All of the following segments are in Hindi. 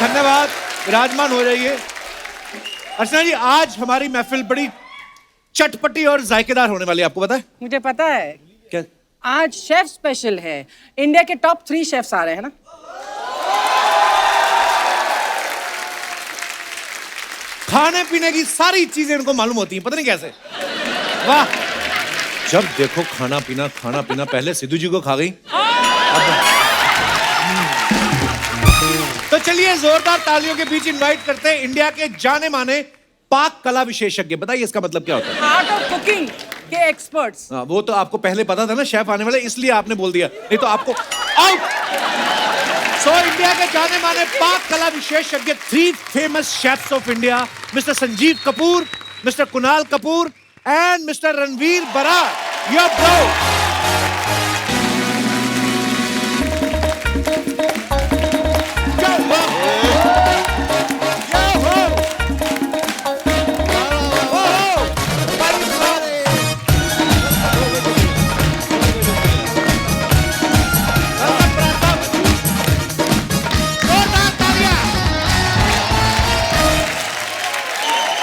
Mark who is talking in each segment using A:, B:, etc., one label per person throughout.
A: धन्यवाद, विराजमान हो जाइए। अर्चना जी, आज हमारी महफिल बड़ी चटपटी और जायकेदार होने वाली है, आपको पता है?
B: मुझे पता है।
A: क्या?
B: आज शेफ स्पेशल है। इंडिया के टॉप 3 शेफ्स आ रहे हैं ना।
A: खाने पीने की सारी चीजें इनको मालूम होती हैं, पता नहीं कैसे। वाह, जब देखो खाना पीना। पहले सिद्धू जी को खा गई। तो चलिए जोरदार तालियों के बीच इनवाइट करते हैं इंडिया के जाने माने पाक कला विशेषज्ञ। बताइए इसका मतलब क्या होता है?
B: आर्ट ऑफ कुकिंग के एक्सपर्ट्स।
A: वो तो आपको पहले पता था ना शेफ आने वाले, इसलिए आपने बोल दिया, नहीं तो आपको आउट। सो इंडिया के जाने माने पाक कला विशेषज्ञ 3 famous chefs of India, mister Sanjeev Kapoor, mister Kunal Kapoor and mister Ranveer Brar. Your bro.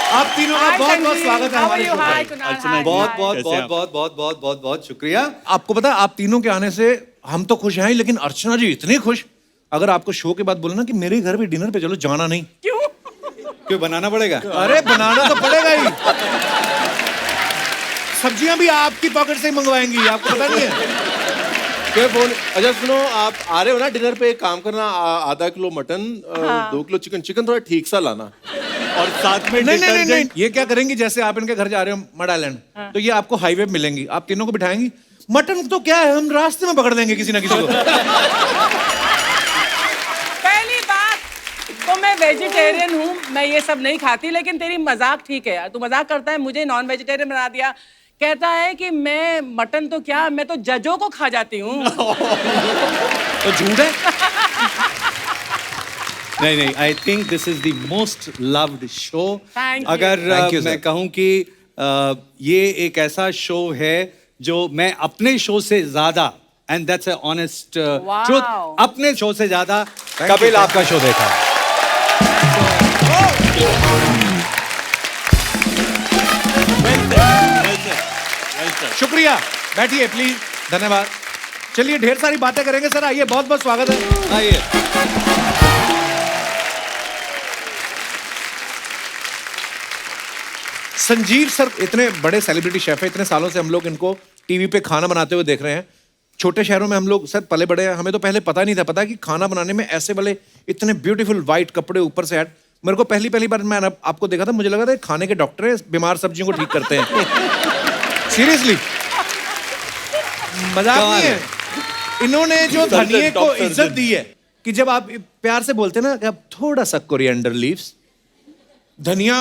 A: आप तीनों का बहुत बहुत स्वागत है हमारे शो में।
C: बहुत शुक्रिया।
A: आपको पता है, आप तीनों के आने से हम तो खुश हैं, लेकिन अर्चना जी इतनी खुश, अगर आपको शो के बाद बोले ना कि मेरे घर भी डिनर पे चलो, जाना नहीं।
C: क्यों बनाना पड़ेगा?
A: अरे बनाना तो पड़ेगा ही। सब्जियां भी आपकी पॉकेट से ही मंगवाएंगी, आपको पता नहीं है?
C: क्या फोन? अच्छा सुनो, आप आ रहे हो ना डिनर पे, एक काम करना, आधा किलो मटन, 2 किलो चिकन थोड़ा ठीक सा लाना, और साथ में
A: नहीं, ये क्या करेंगी, जैसे आप इनके घर जा रहे हो मड आइलैंड, तो ये आपको हाईवे पे मिलेंगी, आप तीनों को बिठाएंगी। मटन तो क्या है, हम रास्ते में पकड़ देंगे किसी ना किसी को।
B: पहली बात तो मैं वेजिटेरियन हूँ, मैं ये सब नहीं खाती, लेकिन तेरी मजाक ठीक है यार। तू मजाक करता है, मुझे नॉन वेजिटेरियन बना दिया। कहता है कि मैं मटन तो क्या, मैं तो जजों को खा जाती हूँ।
A: तो झूठ है।
C: नहीं, I think this is the most loved show.
B: Thank you.
C: अगर
A: Thank you,
C: मैं
A: sir.
C: कहूँ कि ये एक ऐसा शो है जो मैं अपने शो से ज्यादा, and that's a honest truth, अपने शो से ज्यादा कपिल आपका शो देखा।
A: शुक्रिया, बैठिए प्लीज, धन्यवाद। चलिए ढेर सारी बातें करेंगे सर, आइए, बहुत बहुत स्वागत है, आइए। संजीव सर इतने बड़े सेलिब्रिटी शेफ है, इतने सालों से हम लोग इनको टीवी पे खाना बनाते हुए देख रहे हैं। छोटे शहरों में हम लोग सर पले बड़े हैं, हमें तो पहले पता नहीं था, पता कि खाना बनाने में ऐसे वाले इतने ब्यूटीफुल व्हाइट कपड़े ऊपर से ऐड। मेरे को पहली बार मैं आपको देखा था, मुझे लगा था खाने के डॉक्टर है, बीमार सब्जियों को ठीक करते हैं। सीरियसली, मजाक नहीं है। इन्होंने जो धनिये को इज्जत दी है कि जब आप प्यार से बोलते हैं ना कि आप थोड़ा सा कोरिएंडर लीव्स, धनिया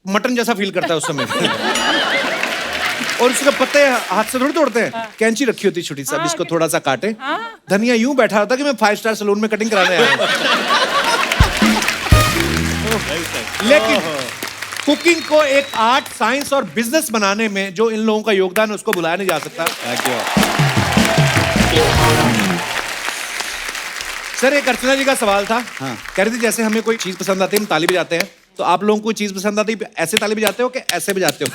A: मटन जैसा फील करता है उस समय। और उसके पत्ते हाथ से थोड़ी तोड़ते हैं, कैंची रखी होती छोटी सा, इसको थोड़ा सा काटे, धनिया यूं बैठा होता कि मैं 5 स्टार सैलून में कटिंग कराने आया हूं। लेकिन कुकिंग को एक आर्ट, साइंस और बिजनेस बनाने में जो इन लोगों का योगदान है उसको भुलाया नहीं जा सकता। सर एक अर्चना जी का सवाल था, कह रही थी जैसे हमें कोई चीज पसंद आती है हम ताली बजाते हैं, तो आप लोगों को चीज पसंद आती है ऐसे ताली बजाते हो कि ऐसे बजाते हो?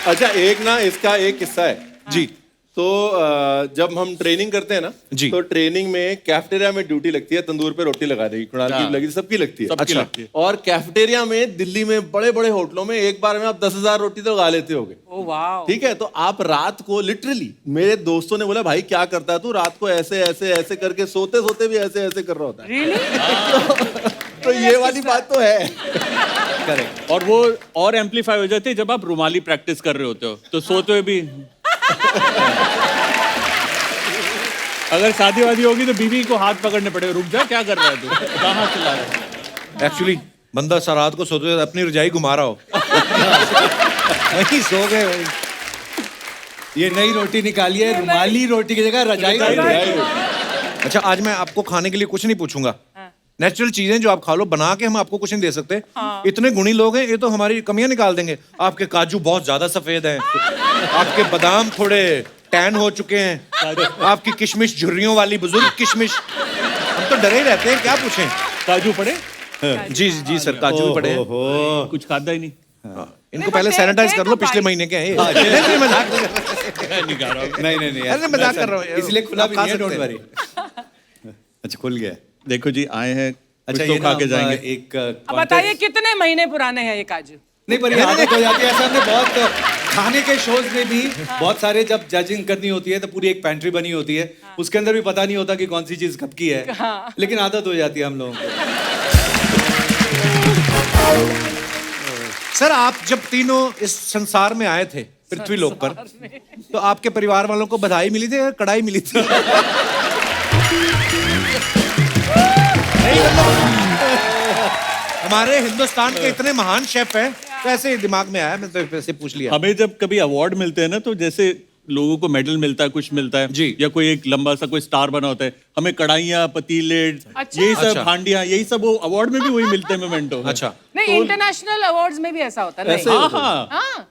D: अच्छा, एक ना इसका एक किस्सा है
A: जी।
D: तो जब हम ट्रेनिंग करते हैं ना
A: जी।
D: तो ट्रेनिंग में कैफेटेरिया में ड्यूटी लगती है, तंदूर पे रोटी लगा देगी, कुणाल की लगी, सबकी लगती है।
A: अच्छा।
D: लगती है। और कैफेटेरिया में दिल्ली में बड़े बड़े होटलों में एक बार में आप 10,000 रोटी तो लगा लेते होगे।
B: ओह वाव।
D: ठीक है, तो आप रात को लिटरली, मेरे दोस्तों ने बोला भाई क्या करता है तू, रात को ऐसे ऐसे ऐसे करके सोते सोते भी ऐसे ऐसे कर रहा होता है।
B: Really?
D: तो ये वाली बात तो है।
C: करेक्ट।
E: और वो और एम्पलीफाई हो जाती है जब आप रुमाली प्रैक्टिस कर रहे होते हो, तो सोते हुए भी। अगर शादी वादी होगी तो बीवी को हाथ पकड़ने पड़ेगा, रुक जा, क्या कर रहा है तू, कहाँ चला रहा है?
A: एक्चुअली बंदा सा रात को सोते हुए अपनी रजाई घुमा रहा हो।
C: वही सो गए भाई। ये नई रोटी निकाली है, रुमाली रोटी की जगह रजाई।
A: अच्छा, आज मैं आपको खाने के लिए कुछ नहीं पूछूंगा, नेचुरल चीजें जो आप खा लो, बना के हम आपको कुछ नहीं दे सकते। इतने गुणी लोग हैं, ये तो हमारी कमियां निकाल देंगे। आपके काजू बहुत ज्यादा सफेद हैं, आपके बादाम थोड़े टैन हो चुके हैं, आपकी किशमिश झुर्रियों वाली बुजुर्ग किशमिश, हम तो डरे ही रहते हैं, क्या पूछें।
E: काजू पड़े?
A: जी जी सर, काजू भी पड़े हैं।
E: कुछ खाता ही नहीं।
A: इनको पहले सैनिटाइज कर लो, पिछले महीने के हैं ये। नहीं, मजाक नहीं कर रहा।
E: मैं नहीं खा रहा हूँ।
C: नहीं
A: अरे मजाक कर रहा हूँ,
C: इसलिए खुला भी
A: खा
C: नहीं है, डोंट
A: सकते
C: वरी। अच्छा खुल गया।
E: देखो जी, आए हैं,
C: अच्छा
E: कुछ तो खा के जाएंगे।
C: एक
B: अब बताइए कितने महीने पुराने हैं ये काजू?
C: नहीं पर ये आदत हो जाती है, ऐसा हमने बहुत खाने के शोज में भी बहुत सारे जब जजिंग करनी होती है तो पूरी एक पैंट्री बनी होती है, उसके अंदर भी पता नहीं होता कि कौन सी चीज कब की है, लेकिन आदत हो जाती है हम लोगों को।
A: सर आप जब तीनों इस संसार में आए थे पृथ्वी लोक पर, तो आपके परिवार वालों को बधाई मिली थी या कड़ाई मिली थी? नहीं, हमारे हिंदुस्तान के इतने महान शेफ हैं, तो ऐसे दिमाग में आया, मैं तो ऐसे पूछ लिया।
E: हमें जब कभी अवार्ड मिलते हैं ना, तो जैसे लोगों को मेडल मिलता है, कुछ मिलता है
A: जी।
E: या कोई एक लंबा सा कोई स्टार बना होता है, हमें कढ़ाइयाँ, पतीले, यही सब
A: अच्छा।
E: हांडियाँ, यही सब वो अवार्ड में भी वही मिलते हैं मोमेंटो में।
A: अच्छा,
B: नहीं, इंटरनेशनल अवार्ड्स में भी ऐसा होता है।
D: ऐसे
B: नहीं।
D: होता है।
E: हाँ,
B: हाँ,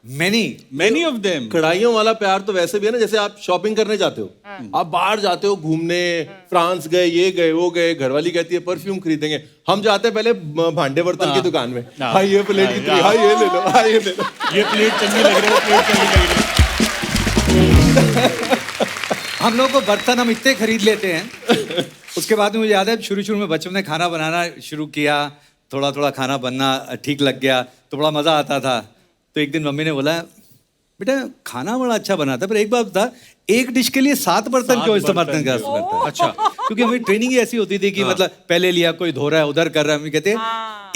E: मेनी ऑफ देम।
D: कढ़ाइयों वाला प्यार तो वैसे भी है ना, जैसे आप शॉपिंग करने जाते हो, आप बाहर जाते हो घूमने, फ्रांस गए, ये गए, वो गए, घरवाली कहती है परफ्यूम खरीदेंगे, हम जाते हैं पहले भांडे बर्तन की दुकान में, हाँ ये प्लेट कितनी, हाँ ये ले लो, हाँ ये ले लो।
E: ये प्लेट चंगी लग रही है, वो प्लेट चंगी लग रही है।
C: हम लोग को बर्तन हम इतने खरीद लेते हैं, उसके बाद में मुझे याद है शुरू में बचपन में खाना बनाना शुरू किया, थोड़ा थोड़ा खाना बनना ठीक लग गया तो बड़ा मजा आता था। तो एक दिन मम्मी ने बोला बेटा खाना बड़ा अच्छा बनाता है, पर एक बात था, एक डिश के लिए 7 बर्तन क्यों इस्तेमाल करता है? अच्छा, क्योंकि हमारी ट्रेनिंग ही ऐसी होती थी कि मतलब पहले लिया, कोई धो रहा है, उधर कर रहा है, हम कहते हैं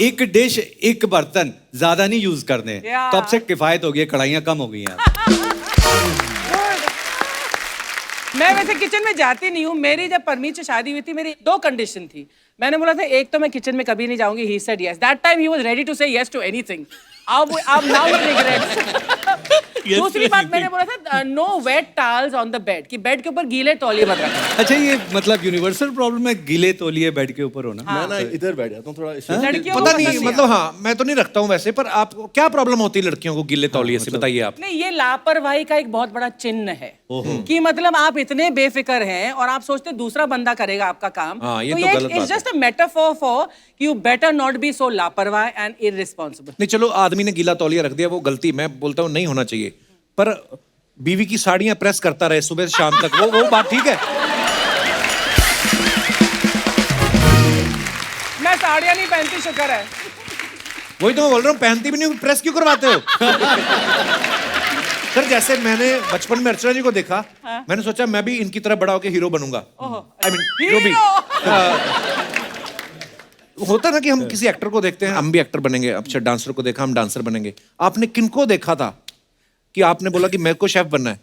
C: एक डिश एक बर्तन, ज्यादा नहीं यूज करने। तो अब से किफायत हो गई है, कढ़ाइयाँ कम हो गई हैं।
B: मैं वैसे किचन में जाती नहीं हूँ। मेरी जब परमीत से शादी हुई थी, मेरी 2 कंडीशन थी। मैंने बोला था एक तो मैं किचन में कभी नहीं जाऊंगी, he said yes. That time he was ready to say yes to anything. अब नाउ ही रिग्रेट्स। दूसरी बात मैंने बोला था no wet towels on the bed, कि बेड के ऊपर गीले तौलिए मत रखना।
C: अच्छा, ये मतलब यूनिवर्सल प्रॉब्लम है गीले तौलिए बेड के ऊपर होना।
D: मैं ना इधर बैठ जाता हूँ थोड़ा,
B: लड़कियों को
A: पता
B: पसंद
A: नहीं,
B: है।
A: मतलब हाँ मैं तो नहीं रखता हूँ वैसे, पर आपको क्या प्रॉब्लम होती है लड़कियों को गिल्ले तौलिए से, बताइए आप।
B: नहीं, ये लापरवाही का एक बहुत बड़ा चिन्ह है कि मतलब आप इतने बेफिक्र हैं और आप सोचते दूसरा बंदा करेगा आपका काम।
A: हाँ, ये
B: तो
A: तो
B: ये
A: गलत बात
B: it's just a metaphor for you better not be so लापरवाह एंड इररिस्पांसिबल।
A: नहीं चलो, आदमी ने गीला तौलिया रख दिया, वो गलती, मैं बोलता हूँ नहीं होना चाहिए, पर बीवी की साड़ियां प्रेस करता रहे सुबह से शाम तक, वो बात ठीक है?
B: मैं साड़ियाँ नहीं पहनती, शुक्र है।
A: वही तो मैं बोल रहा हूँ, पहनती भी नहीं, प्रेस क्यों करवाते हो? सर जैसे मैंने बचपन में अर्चना जी को देखा, मैंने सोचा मैं भी इनकी तरह बड़ा होकर हीरो बनूंगा। आई मीन जो भी होता ना कि हम किसी एक्टर को देखते हैं, हम भी एक्टर बनेंगे, अच्छा डांसर को देखा हम डांसर बनेंगे। आपने किनको देखा था कि आपने बोला कि मेरे को शेफ बनना है?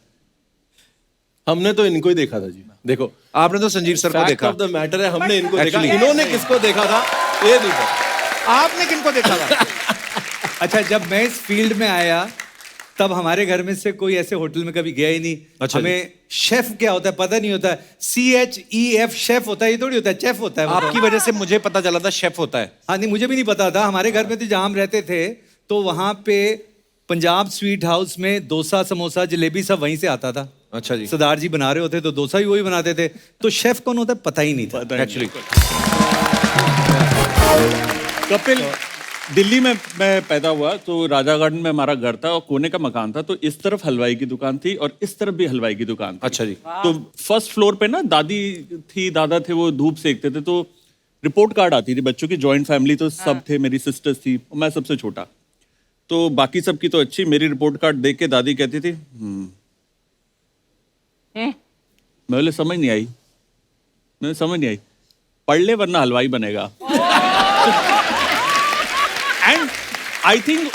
D: हमने तो इनको ही देखा था जी। देखो,
A: आपने तो संजीव सर को देखा।
D: फैक्ट ऑफ द मैटर है, हमने इनको देखा,
A: Actually-
D: इन्होंने किसको देखा था ये नहीं पता।
A: आपने किनको देखा था?
C: अच्छा, जब मैं इस फील्ड में आया तब हमारे घर में से कोई ऐसे होटल में कभी गया ही नहीं।
A: अच्छा
C: हमें शेफ क्या होता है पता नहीं होता है। CHEF शेफ होता है, ये थोड़ी होता है, चेफ होता है। वो
A: आपकी वजह से मुझे पता चला था शेफ होता है।
C: हाँ नहीं, मुझे भी नहीं पता था। हमारे घर में तो जहाँ हम रहते थे तो वहाँ पे पंजाब स्वीट हाउस में डोसा, समोसा, जलेबी सब वहीं से आता था।
A: अच्छा जी।
C: सरदार जी बना रहे होते तो डोसा भी वही बनाते थे। तो शेफ कौन होता है पता ही नहीं था
A: एक्चुअली।
E: कपिल, दिल्ली में मैं पैदा हुआ, तो राजा गार्डन में हमारा घर था और कोने का मकान था, तो इस तरफ हलवाई की दुकान थी और इस तरफ भी हलवाई की दुकान थी।
A: अच्छा जी।
E: तो फर्स्ट फ्लोर पे ना दादी थी, दादा थे, वो धूप सेकते थे, तो रिपोर्ट कार्ड आती थी बच्चों की, जॉइंट फैमिली तो सब थे, मेरी सिस्टर्स थी, मैं सबसे छोटा, तो बाकी सबकी तो अच्छी, मेरी रिपोर्ट कार्ड देख के दादी कहती थी मैं बोले समझ नहीं आई, मैं समझ नहीं आई, पढ़ ले वरना हलवाई बनेगा। एंड आई थिंक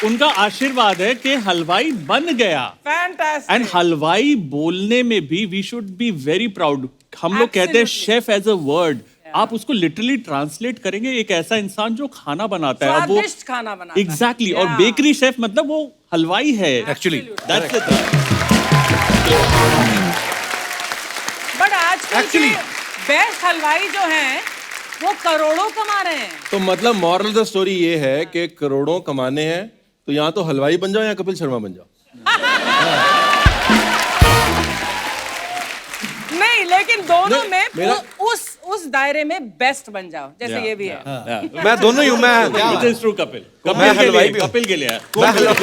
E: उनका आशीर्वाद है कि हलवाई बन गया।
B: फैंटास्टिक।
E: एंड हलवाई बोलने में भी we should be very proud. हम लोग कहते हैं शेफ एज अ वर्ड, आप उसको लिटरली ट्रांसलेट करेंगे, एक ऐसा इंसान जो खाना बनाता है। अब वो
B: स्वादिष्ट खाना बनाता है।
E: एग्जैक्टली, और बेकरी शेफ मतलब वो हलवाई है
A: एक्चुअली।
E: That's it.
B: बट आजकल
A: Actually-
B: बेस्ट हलवाई जो हैं वो करोड़ों कमा रहे हैं।
D: तो मतलब मॉरल द स्टोरी ये है कि करोड़ों कमाने हैं तो या तो हलवाई बन जाओ या कपिल शर्मा बन जाओ।
B: नहीं, लेकिन दोनों
D: नहीं,
B: में
D: मेरा-
B: उस उस दायरे में बेस्ट बन जाओ जैसे ये भी है।
A: मैं दोनों ही हूँ। मैं
E: It is true, कपिल।
A: मैं
E: कपिल के
A: हलवाई
E: लिए,
A: भी हूँ।
E: कपिल के लिए है।
A: मैं हलवाई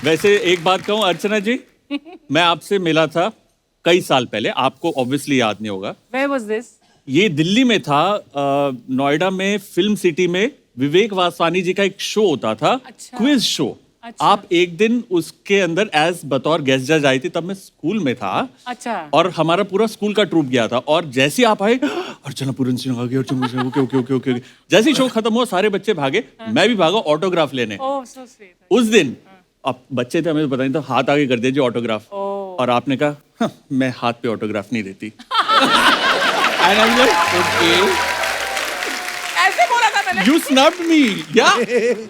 E: वैसे एक बात कहूँ अर्चना जी, मैं आपसे मिला था कई साल पहले, आपको ऑब्वियसली याद नहीं होगा।
B: Where was this?
E: ये दिल्ली में था, नोएडा में फिल्म सिटी में विवेक वासवानी जी का एक शो होता था,
B: अच्छा।
E: Quiz show.
B: अच्छा।
E: आप एक दिन उसके अंदर एज बतौर गेस्ट जज आई थी, तब मैं स्कूल में था।
B: अच्छा।
E: और हमारा पूरा स्कूल का ट्रूप गया था, और जैसे ही आप आए, अर्चना पूरन सिंह आ गई, Archana Singh, okay okay okay okay. जैसे ही शो खत्म हुआ, सारे बच्चे भागे, मैं भी भागा ऑटोग्राफ लेने।
B: ओह सो स्वीट।
E: उस दिन अब बच्चे थे, हमें तो पता नहीं था, हाथ आगे कर दीजिए ऑटोग्राफ। और आपने कहा, "हाँ, मैं हाथ पे ऑटोग्राफ नहीं देती।" And I'm like, okay.
B: ऐसे बोला था मैंने।
E: You snubbed me, yeah?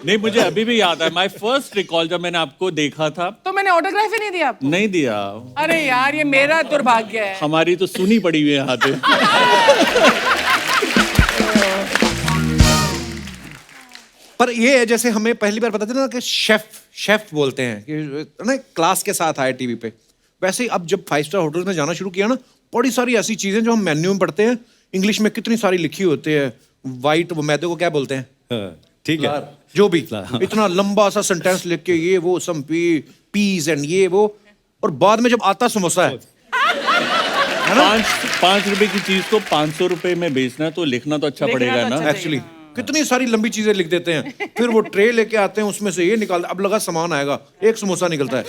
E: नहीं, मुझे अभी भी याद है, my first recall जब मैंने आपको देखा था,
B: तो मैंने ऑटोग्राफ ही नहीं दिया आपको।
E: नहीं दिया।
B: अरे यार ये मेरा दुर्भाग्य है।
E: हमारी तो सुनी पड़ी हुई है हाथे।
A: पर ये है जैसे हमें पहली बार पता चला ना कि शेफ बोलते हैं कि ना क्लास के साथ आए टीवी पे, वैसे ही अब जब 5 स्टार होटल में जाना शुरू किया ना, बड़ी सारी ऐसी चीजें जो हम मेन्यू में पढ़ते हैं, इंग्लिश में कितनी सारी लिखी होती है, वाइट वो मैदे को क्या बोलते हैं,
C: ठीक है।
A: जो भी इतना लंबा सा सेंटेंस लिख के ये वो सम पीस एंड ये वो, और बाद में जब आता समोसा है
E: 5 रुपए की चीज को 500 रुपए में बेचना, तो लिखना तो अच्छा
B: लिखना
E: पड़ेगा
B: तो
E: ना।
B: अच्छा
A: एक्चुअली कितनी सारी लंबी चीजें लिख देते हैं, फिर वो ट्रे लेके आते हैं, उसमें से ये निकाल, अब लगा सामान आएगा, एक समोसा निकलता है,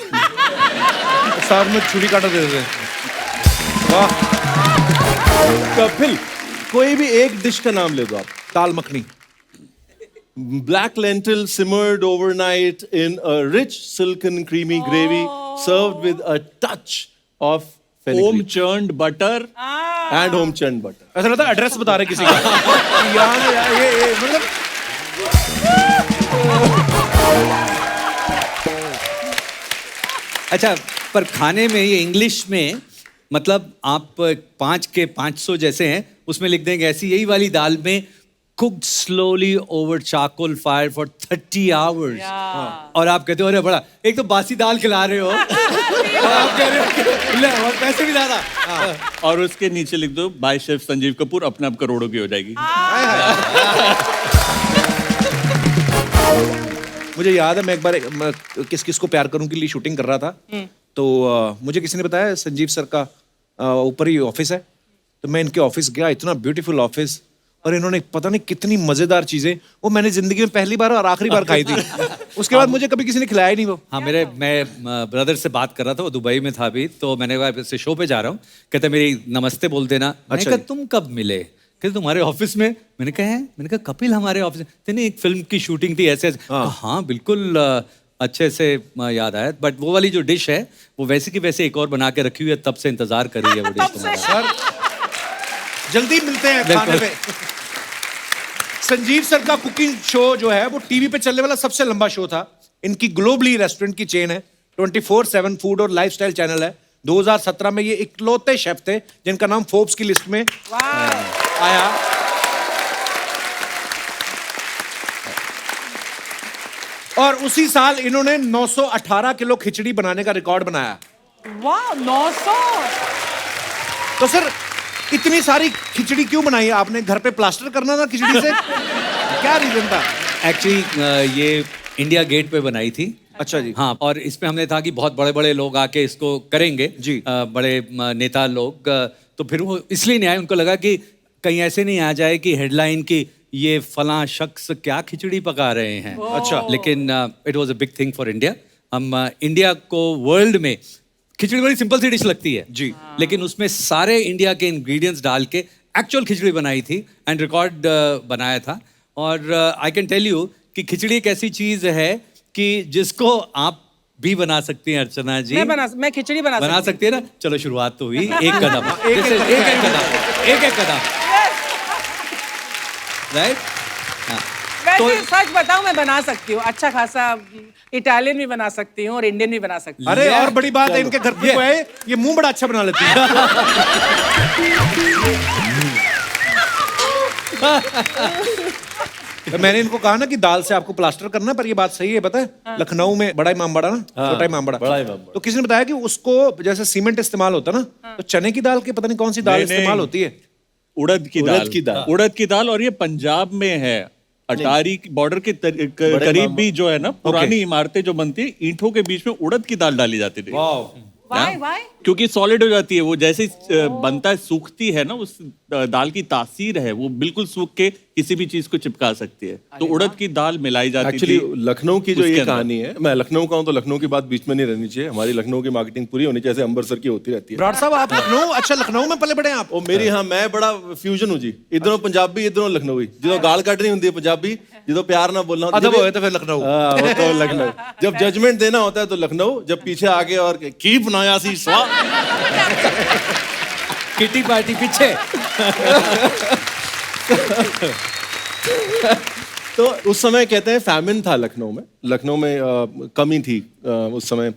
A: साथ में छुरी काटा दे देते हैं। वाह।
D: कपिल, कोई भी एक डिश का नाम ले दो आप।
A: दाल makhani.
D: Black lentil simmered overnight in a rich silken creamy gravy served with a touch of
E: home
D: fenugreek
E: churned butter.
D: and home churned butter.
A: ऐसा लगता है एड्रेस बता रहे किसी का। यार ये मतलब
C: अच्छा, पर खाने में ये इंग्लिश में मतलब आप 5 के 500 जैसे हैं, उसमें लिख देंगे ऐसी यही वाली दाल में cooked slowly over charcoal fire for 30 hours. और आप कहते हो अरे बड़ा, एक तो बासी दाल खिला रहे हो और आप कह रहे हो ले, और पैसे भी ज्यादा।
E: और उसके नीचे लिख दो बाय शेफ संजीव कपूर, अपने आप करोड़ों की हो जाएगी।
A: मुझे याद है, मैं एक बार किस किस को प्यार करूं के लिए शूटिंग कर रहा था, तो मुझे किसी ने बताया संजीव सर का ऊपर ही ऑफिस है, तो मैं इनके ऑफिस गया, इतना ब्यूटीफुल ऑफिस, और इन्होंने पता नहीं कितनी मजेदार चीजें, वो मैंने जिंदगी में पहली बार और आखिरी बार खाई थी। उसके बाद मुझे कभी किसी ने खिलाया ही नहीं वो।
C: हाँ, मैं ब्रदर से बात कर रहा था, वो दुबई में था अभी, तो मैंने कहा ऐसे शो पे जा रहा हूँ, कहते मेरी नमस्ते बोल देना। मैंने कहा तुम कब मिले? कहते तुम्हारे ऑफिस में। मैंने कहा कपिल हमारे ऑफिस में? नहीं, एक फिल्म की शूटिंग थी ऐसे। हाँ बिल्कुल, अच्छे से याद आया, बट वो वाली जो डिश है वो वैसे की वैसे एक और बना के रखी हुई है, तब से इंतजार कर रही है वो डिश तुम्हारा।
A: सर जल्दी मिलते हैं खाने पे। संजीव सर का कुकिंग शो जो है वो टीवी पे चलने वाला सबसे लंबा शो था। इनकी ग्लोबली रेस्टोरेंट की चेन है, 24/7 फूड और लाइफस्टाइल चैनल है। 2017 में ये इकलौते शेफ थे जिनका नाम फोर्ब्स की लिस्ट में आया। और उसी साल इन्होंने 918 किलो खिचड़ी बनाने का रिकॉर्ड बनाया।
B: वाह, 900।
A: तो सर इतनी सारी खिचड़ी क्यों बनाई है आपने? घर पे प्लास्टर करना था खिचड़ी से? क्या रीजन था?
C: एक्चुअली ये इंडिया गेट पे बनाई थी।
A: अच्छा जी।
C: हाँ, और इसमें हमने था कि बहुत बड़े बड़े लोग आके इसको करेंगे
A: जी।
C: बड़े नेता लोग, तो फिर वो इसलिए नहीं आए, उनको लगा कि कहीं ऐसे नहीं आ जाए कि हेडलाइन की ये फलां शख्स क्या खिचड़ी पका रहे हैं।
A: अच्छा।
C: लेकिन it was a big thing for India. हम इंडिया को वर्ल्ड में, खिचड़ी बड़ी सिंपल सी डिश लगती है
A: जी,
C: लेकिन उसमें सारे इंडिया के इंग्रेडिएंट्स डाल के एक्चुअल खिचड़ी बनाई थी एंड रिकॉर्ड बनाया था। और आई कैन टेल यू कि खिचड़ी एक ऐसी चीज है कि जिसको आप भी बना सकती हैं अर्चना जी।
B: मैं खिचड़ी बना
C: सकती है ना। चलो शुरुआत तो हुई, एक कदम एक कदम, राइट।
B: वैसे सच बताऊं, मैं बना सकती हूँ अच्छा खासा। इटालियन भी बना सकती हूँ और इंडियन भी बना सकती हूँ।
A: अरे और बड़ी बात है, इनके घर पे कोई आए, ये मुंह बड़ा अच्छा बना लेती है। तो मैंने इनको कहा ना कि दाल से आपको प्लास्टर करना, पर ये बात सही है, पता है लखनऊ में बड़ा इमामबाड़ा ना, छोटा इमामबाड़ा,
D: बड़ा इमामबाड़ा।
A: तो किसी ने बताया कि उसको जैसे सीमेंट इस्तेमाल होता ना, तो चने की दाल की पता नहीं कौन सी दाल
E: नहीं, नहीं।
A: इस्तेमाल होती है।
E: उड़द की दाल, उड़द की दाल। और ये पंजाब में है, अटारी बॉर्डर के करीब भी जो है ना, पुरानी इमारतें जो बनती है, ईंटों के बीच में उड़द की दाल डाली जाती थी।
B: वाई
E: क्योंकि सॉलिड हो जाती है वो, जैसे ही बनता है, सूखती है ना, उस दाल की तासीर है, वो बिल्कुल सूख के किसी भी चीज को चिपका सकती है। तो उड़द की दाल मिलाई जाती
D: एक्चुअली
E: थी
D: लखनऊ की जो
E: उसके
D: ये
E: अंदर।
D: कहानी है, मैं लखनऊ का हूँ तो लखनऊ की बात बीच में नहीं रहनी चाहिए। हमारी लखनऊ की मार्केटिंग पूरी होनी चाहिए, जैसे अंबरसर की होती रहती है।
A: ब्राड साहब आप लखनऊ, अच्छा लखनऊ में पले बड़े हैं आप।
D: ਉਹ ਮੇਰੀ ਹਾਂ ਮੈਂ ਬੜਾ ਫਿਊਜ਼ਨ ਹੂੰ ਜੀ, ਇਧਰੋਂ ਪੰਜਾਬੀ ਇਧਰੋਂ ਲਖਨਊਈ। ਜਦੋਂ ਗਾਲ ਕੱਢਣੀ ਹੁੰਦੀ ਹੈ ਪੰਜਾਬੀ, ਜਦੋਂ प्यार ना बोलना
A: अदब होए तो फिर लखनऊ।
D: हाँ, वो तो लखनऊ। जब जजमेंट देना होता है तो लखनऊ, जब पीछे आगे और की बनाया सी स्वाद,
C: किटी पार्टी पीछे।
D: तो उस समय कहते हैं फैमिन था लखनऊ में। लखनऊ में कमी थी उस समय,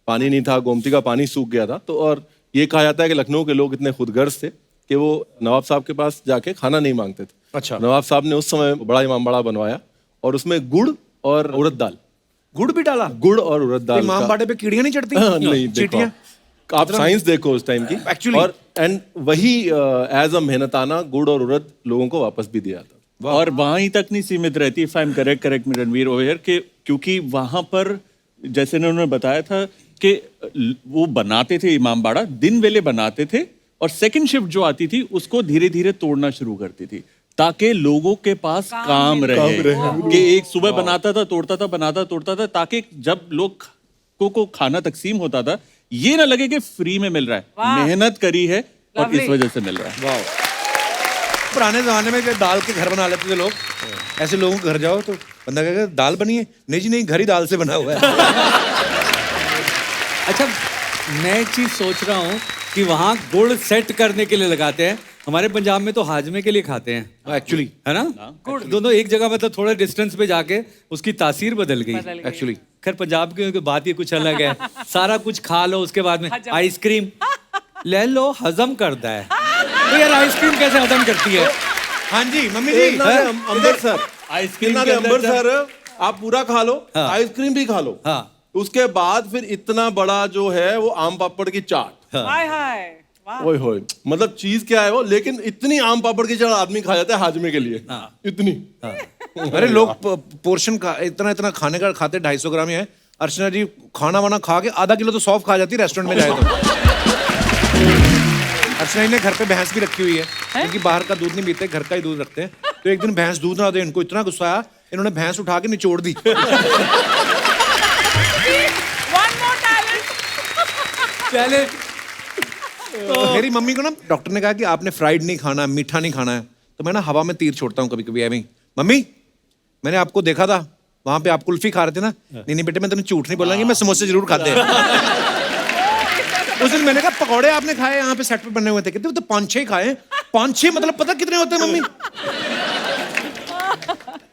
D: पानी नहीं था, गोमती का पानी सूख गया था। तो और ये कहा जाता है कि लखनऊ के लोग इतने खुदगर्ज थे कि वो नवाब साहब के पास जाके खाना नहीं मांगते थे।
A: अच्छा।
D: नवाब साहब ने उस समय बड़ा इमामबाड़ा बनवाया और उसमें गुड़ और उड़द दाल,
A: गुड़ भी डाला,
D: गुड़ और उड़द दाल का-
A: इमामबाड़े पे कीड़ियां नहीं चढ़ती?
D: नहीं, देखो
A: चींटियां?
D: आप साइंस देखो उस टाइम की
A: Actually-
D: और एंड वही एज अ मेहनताना गुड़ और उड़द लोगों को वापस भी दिया था।
E: और वहां ही तक नहीं सीमित रहती, इफ आई एम करेक्ट में रणवीर ओवर के, क्योंकि वहां पर जैसे उन्होंने बताया था कि वो बनाते थे इमामबाड़ा, दिन वेले बनाते थे, और सेकंड शिफ्ट जो आती थी उसको धीरे धीरे तोड़ना शुरू करती थी ताकि लोगों के पास काम रहे। कि एक सुबह बनाता था, तोड़ता था, बनाता तोड़ता था, ताकि जब लोग को खाना तकसीम होता था ये ना लगे कि फ्री में मिल रहा है, मेहनत करी है और इस वजह से मिल रहा है।
A: पुराने जमाने में जब दाल के घर बना लेते थे लोग, ऐसे लोगों के घर जाओ तो बंदा कहेगा दाल बनी है, नहीं जी नहीं, घर ही दाल से बना हुआ है।
C: अच्छा, मैं एक चीज सोच रहा हूँ कि वहाँ गुड़ सेट करने के लिए लगाते हैं, हमारे पंजाब में तो हाजमे के लिए खाते हैं
A: एक्चुअली,
C: है ना। गुड़ दोनों एक जगह, मतलब थोड़े डिस्टेंस पे जाके उसकी तासीर बदल गई
A: एक्चुअली।
C: खैर पंजाब की बात ही कुछ अलग है। सारा कुछ खा लो, उसके बाद में आइसक्रीम ले लो, हजम करता है। तो यार आइसक्रीम कैसे हजम करती है?
A: हाँ जी मम्मी जी,
D: अमृतसर
E: आइसक्रीम
D: कितना
E: के अंदर
D: अमृतसर आप पूरा खा लो,
C: हाँ।
D: आइसक्रीम भी खा लो,
C: हाँ।
D: उसके बाद फिर इतना बड़ा जो है वो आम पापड़ की चाट,
B: हाय हाय वाह
D: ओए होए, मतलब चीज क्या है वो, लेकिन इतनी आम पापड़ की चाट आदमी खा जाता है हाजमे के लिए, इतनी।
A: अरे लोग पोर्शन का इतना इतना खाने का खाते 250 ग्राम ही है। अर्चना जी खाना वाना खा के आधा किलो तो सौंफ खा जाती है रेस्टोरेंट में जाए तो। अर्चना जी ने घर पे भैंस भी रखी हुई है, क्योंकि बाहर का दूध नहीं पीते, घर का ही दूध रखते हैं। तो एक दिन भैंस दूध ना दे, इनको इतना गुस्सा आया, इन्होंने भैंस उठा के निचोड़ दी।
B: One more talent.
C: पहले
A: मेरी मम्मी को ना डॉक्टर ने कहा कि आपने फ्राइड नहीं खाना, मीठा नहीं खाना है। तो मैं ना हवा में तीर छोड़ता हूँ कभी कभी ऐਵੇਂ ही। मम्मी मैंने आपको देखा था वहां पे आप कुल्फी खा रहे थे ना। नहीं नहीं बेटे मैं तुम्हें झूठ नहीं बोलूंगी, मैं समोसे जरूर खाते हैं। उस दिन मैंने कहा पकौड़े आपने खाए यहाँ पे सेट पे बने हुए थे, कहते वो तो 5-6 खाए। 5-6 मतलब पता कितने होते हैं मम्मी?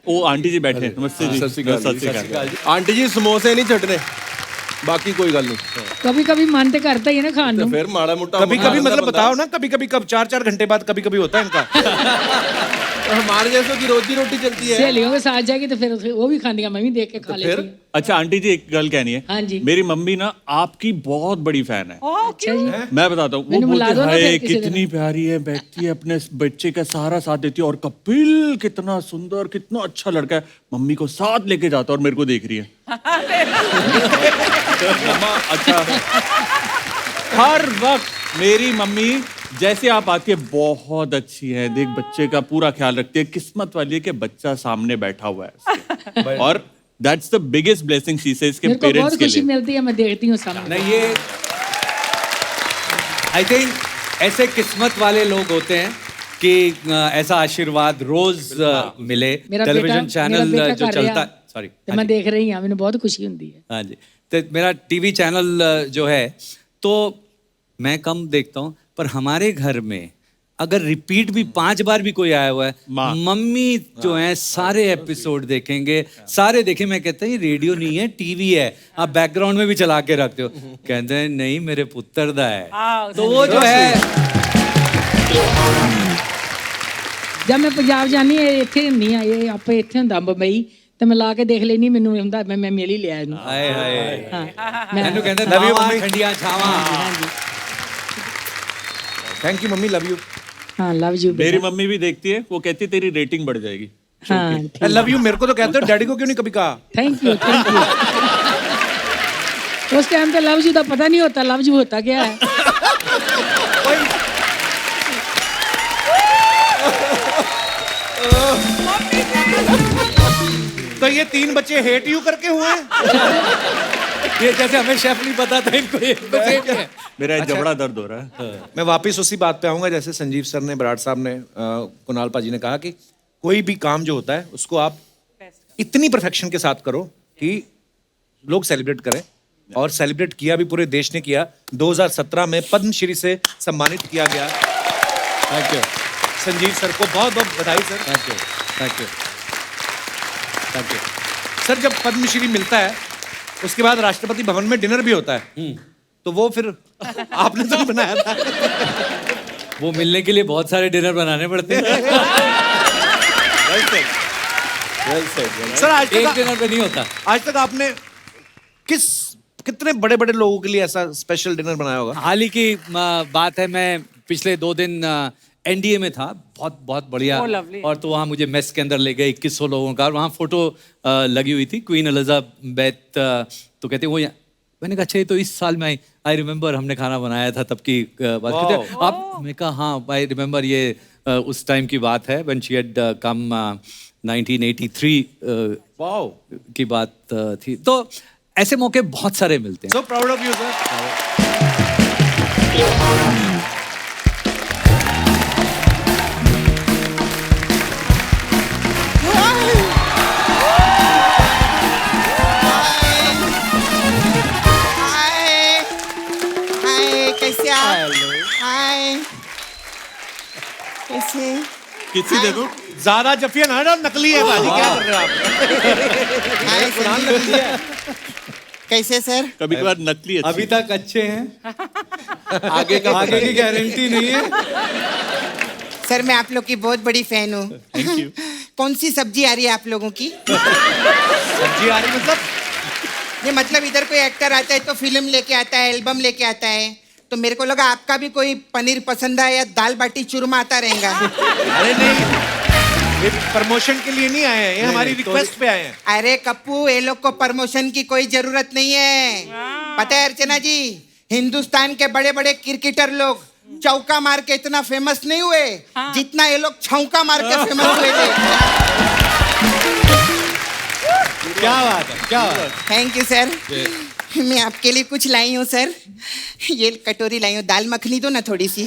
E: वो आंटी जी बैठे हैं, नमस्ते जी।
D: सत श्री अकाल
E: सत श्री अकाल।
D: आंटी जी समोसे नहीं चटने, बाकी कोई गल नहीं।
F: कभी कभी मन तो करता ही है ना खाने
D: तो
F: को।
D: फिर माड़ा मोटा
A: कभी कभी मतलब बताओ ना, कभी कभी कब 4-4 घंटे बाद कभी कभी होता है इनका।
D: हमारे जैसों की रोजी रोटी चलती है।
F: सहेलियों के साथ जाएगी तो फिर वो भी खानी है, मैं भी देख के खा लेती हूँ।
E: अच्छा आंटी जी एक गल कहनी है।
F: हाँ जी।
E: मेरी मम्मी ना आपकी बहुत बड़ी फैन है।
F: अच्छा जी,
E: मैं बताता हूँ, वो
F: मैंने बुला
E: बोलते
F: दो ना
E: हाय
F: फिर किसी
E: कितनी प्यारी है, बैठती है अपने बच्चे का सारा साथ देती है, और कपिल कितना सुंदर, कितना अच्छा लड़का है। मम्मी को साथ लेके जाता है और मेरे को देख रही है। मम्मा अच्छा, हर वक्त मेरी मम्मी जैसे आप आती है बहुत अच्छी है, देख बच्चे का पूरा ख्याल रखती है, किस्मत वाली है कि बच्चा सामने बैठा हुआ है उसके। और that's the biggest blessing she says के
F: मेरे को
E: पेरेंट्स
F: बहुत
E: के
F: खुशी
E: लिए।
F: मिलती है, मैं देखती हूँ सामने।
C: नहीं, ये आई थिंक ऐसे किस्मत वाले लोग होते हैं कि ऐसा आशीर्वाद रोज मिले।
F: मेरा
C: टेलीविजन
F: बेटा
C: चैनल जो
F: कर
C: चलता
F: रहा,
C: है, सॉरी,
F: तो मैं देख रही हूँ, मैंने बहुत खुशी होती है।
C: हाँ जी, तो मेरा टीवी चैनल जो है तो मैं कम देखता हूँ, पर हमारे घर में अगर रिपीट भी 5 बार भी कोई आया हुआ है, मम्मी जो है सारे एपिसोड देखेंगे, सारे देखे। मैं कहता हूँ ये रेडियो नहीं है, टीवी है, आप बैकग्राउंड में भी चला के रखते हो। कहते हैं नहीं मेरे पुत्र दा है। तो वो जो है
F: ਜਦ ਮੈਂ ਪੰਜਾਬ ਜਾਂਦੀ ਹਾਂ ਇੱਥੇ ਹੁੰਦੀ ਆ ਇਹ ਆਪੇ ਇੱਥੇ ਹੁੰਦਾ ਬੰਬਈ ਤੇ ਮੈਂ ਲਾ ਕੇ ਦੇਖ ਲੈਣੀ ਮੈਨੂੰ ਹੁੰਦਾ ਮੈਂ ਮਿਲ ਹੀ ਲਿਆ ਇਹਨੂੰ
C: ਹਾਏ ਹਾਏ
F: ਹਾਂ ਮੈਂ
C: ਮੈਨੂੰ ਕਹਿੰਦੇ
A: Love you,
C: ਨਾਵਾਂ
A: ਮੰਮੀ।
C: ਠੰਡੀਆਂ ਛਾਵਾਂ
A: thank you mummy, love you.
F: हाँ लव यू
E: मेरी मम्मी भी देखती है, वो कहती है तेरी रेटिंग बढ़ जाएगी।
F: हाँ
A: लव यू मेरे को तो कहते हो, डैडी को क्यों नहीं कभी कहा?
F: थैंक यू उस टाइम पे लव यू का पता नहीं होता लव यू होता क्या है
A: तो ये 3 बच्चे हेट यू करके हुए हैं?
C: ये जैसे हमें शेफ नहीं पता था इनको ये तो same है।
E: मेरा जबड़ा दर्द हो रहा है।
A: मैं वापस उसी बात पे आऊंगा जैसे संजीव सर ने, बराड़ साहब ने, कुणाल पाजी ने कहा कि कोई भी काम जो होता है उसको आप इतनी परफेक्शन के साथ करो कि लोग सेलिब्रेट करें, और सेलिब्रेट किया भी पूरे देश ने किया। 2017 में पद्मश्री से सम्मानित किया गया।
C: थैंक यू
A: संजीव सर को बहुत बहुत बधाई sir.
C: Thank you thank you thank you.
A: Sir जब पद्मश्री मिलता है उसके बाद राष्ट्रपति भवन में डिनर भी होता है, तो वो फिर आपने तो नहीं बनाया था?
C: वो मिलने के लिए बहुत सारे डिनर बनाने पड़ते हैं
A: सर आज
C: एक
A: तक
C: डिनर पे नहीं होता।
A: आपने कितने बड़े बड़े लोगों के लिए ऐसा स्पेशल डिनर बनाया होगा?
C: हाल ही की बात है, मैं पिछले 2 दिन एनडीए में था, बहुत बहुत बढ़िया।
B: Oh, lovely.
C: और तो वहाँ मुझे मेस के अंदर ले गए 2100 लोगों का, और वहाँ फोटो लगी हुई थी क्वीन एलिजाबेथ। तो कहते वो मैंने कहा अच्छा ये तो इस साल में आई रिमेम्बर हमने खाना बनाया था तब की बात करते आप। मैं कहा हाँ आई रिमेम्बर, ये उस टाइम की बात है when she had come 1983
A: wow,
C: की बात थी। तो ऐसे मौके बहुत सारे मिलते हैं।
A: So proud of you sir.
G: Hi hi कैसे आप? हाय कैसे?
E: किसी दे दो।
A: ज्यादा जफिया ना डाल, नकली है बाजी, क्या कर रहे हो आप?
G: हाय संजीव। कैसे सर?
E: कभी कभार नकली अच्छी।
C: अभी तक अच्छे हैं,
D: आगे का
C: आगे की गारंटी नहीं है।
G: सर मैं आप लोग की बहुत बड़ी फैन हूँ।
E: Thank you.
G: कौन सी सब्जी आ रही है आप लोगों की?
A: सब्जी आ रही मतलब?
G: ये मतलब इधर कोई एक्टर आता है तो फिल्म लेके आता है, एल्बम लेके आता है, तो मेरे को लगा आपका भी कोई पनीर पसंद है या दाल बाटी चूरमा आता रहेगा।
A: अरे नहीं, ये प्रमोशन के लिए नहीं आए हैं, ये हमारी रिक्वेस्ट पे आए हैं।
G: अरे कप्पू, ये लोग को प्रमोशन की कोई जरूरत नहीं है। पता है अर्चना जी, हिंदुस्तान के बड़े बड़े क्रिकेटर लोग चौका मार के इतना फेमस नहीं हुए जितना ये लोग छौका मार के फेमस हुए थे।
C: क्या बात है, क्या बात है।
G: Thank you sir. मैं आपके लिए कुछ लाई हूँ सर, ये कटोरी लाई हूँ, दाल मखनी दो ना थोड़ी सी।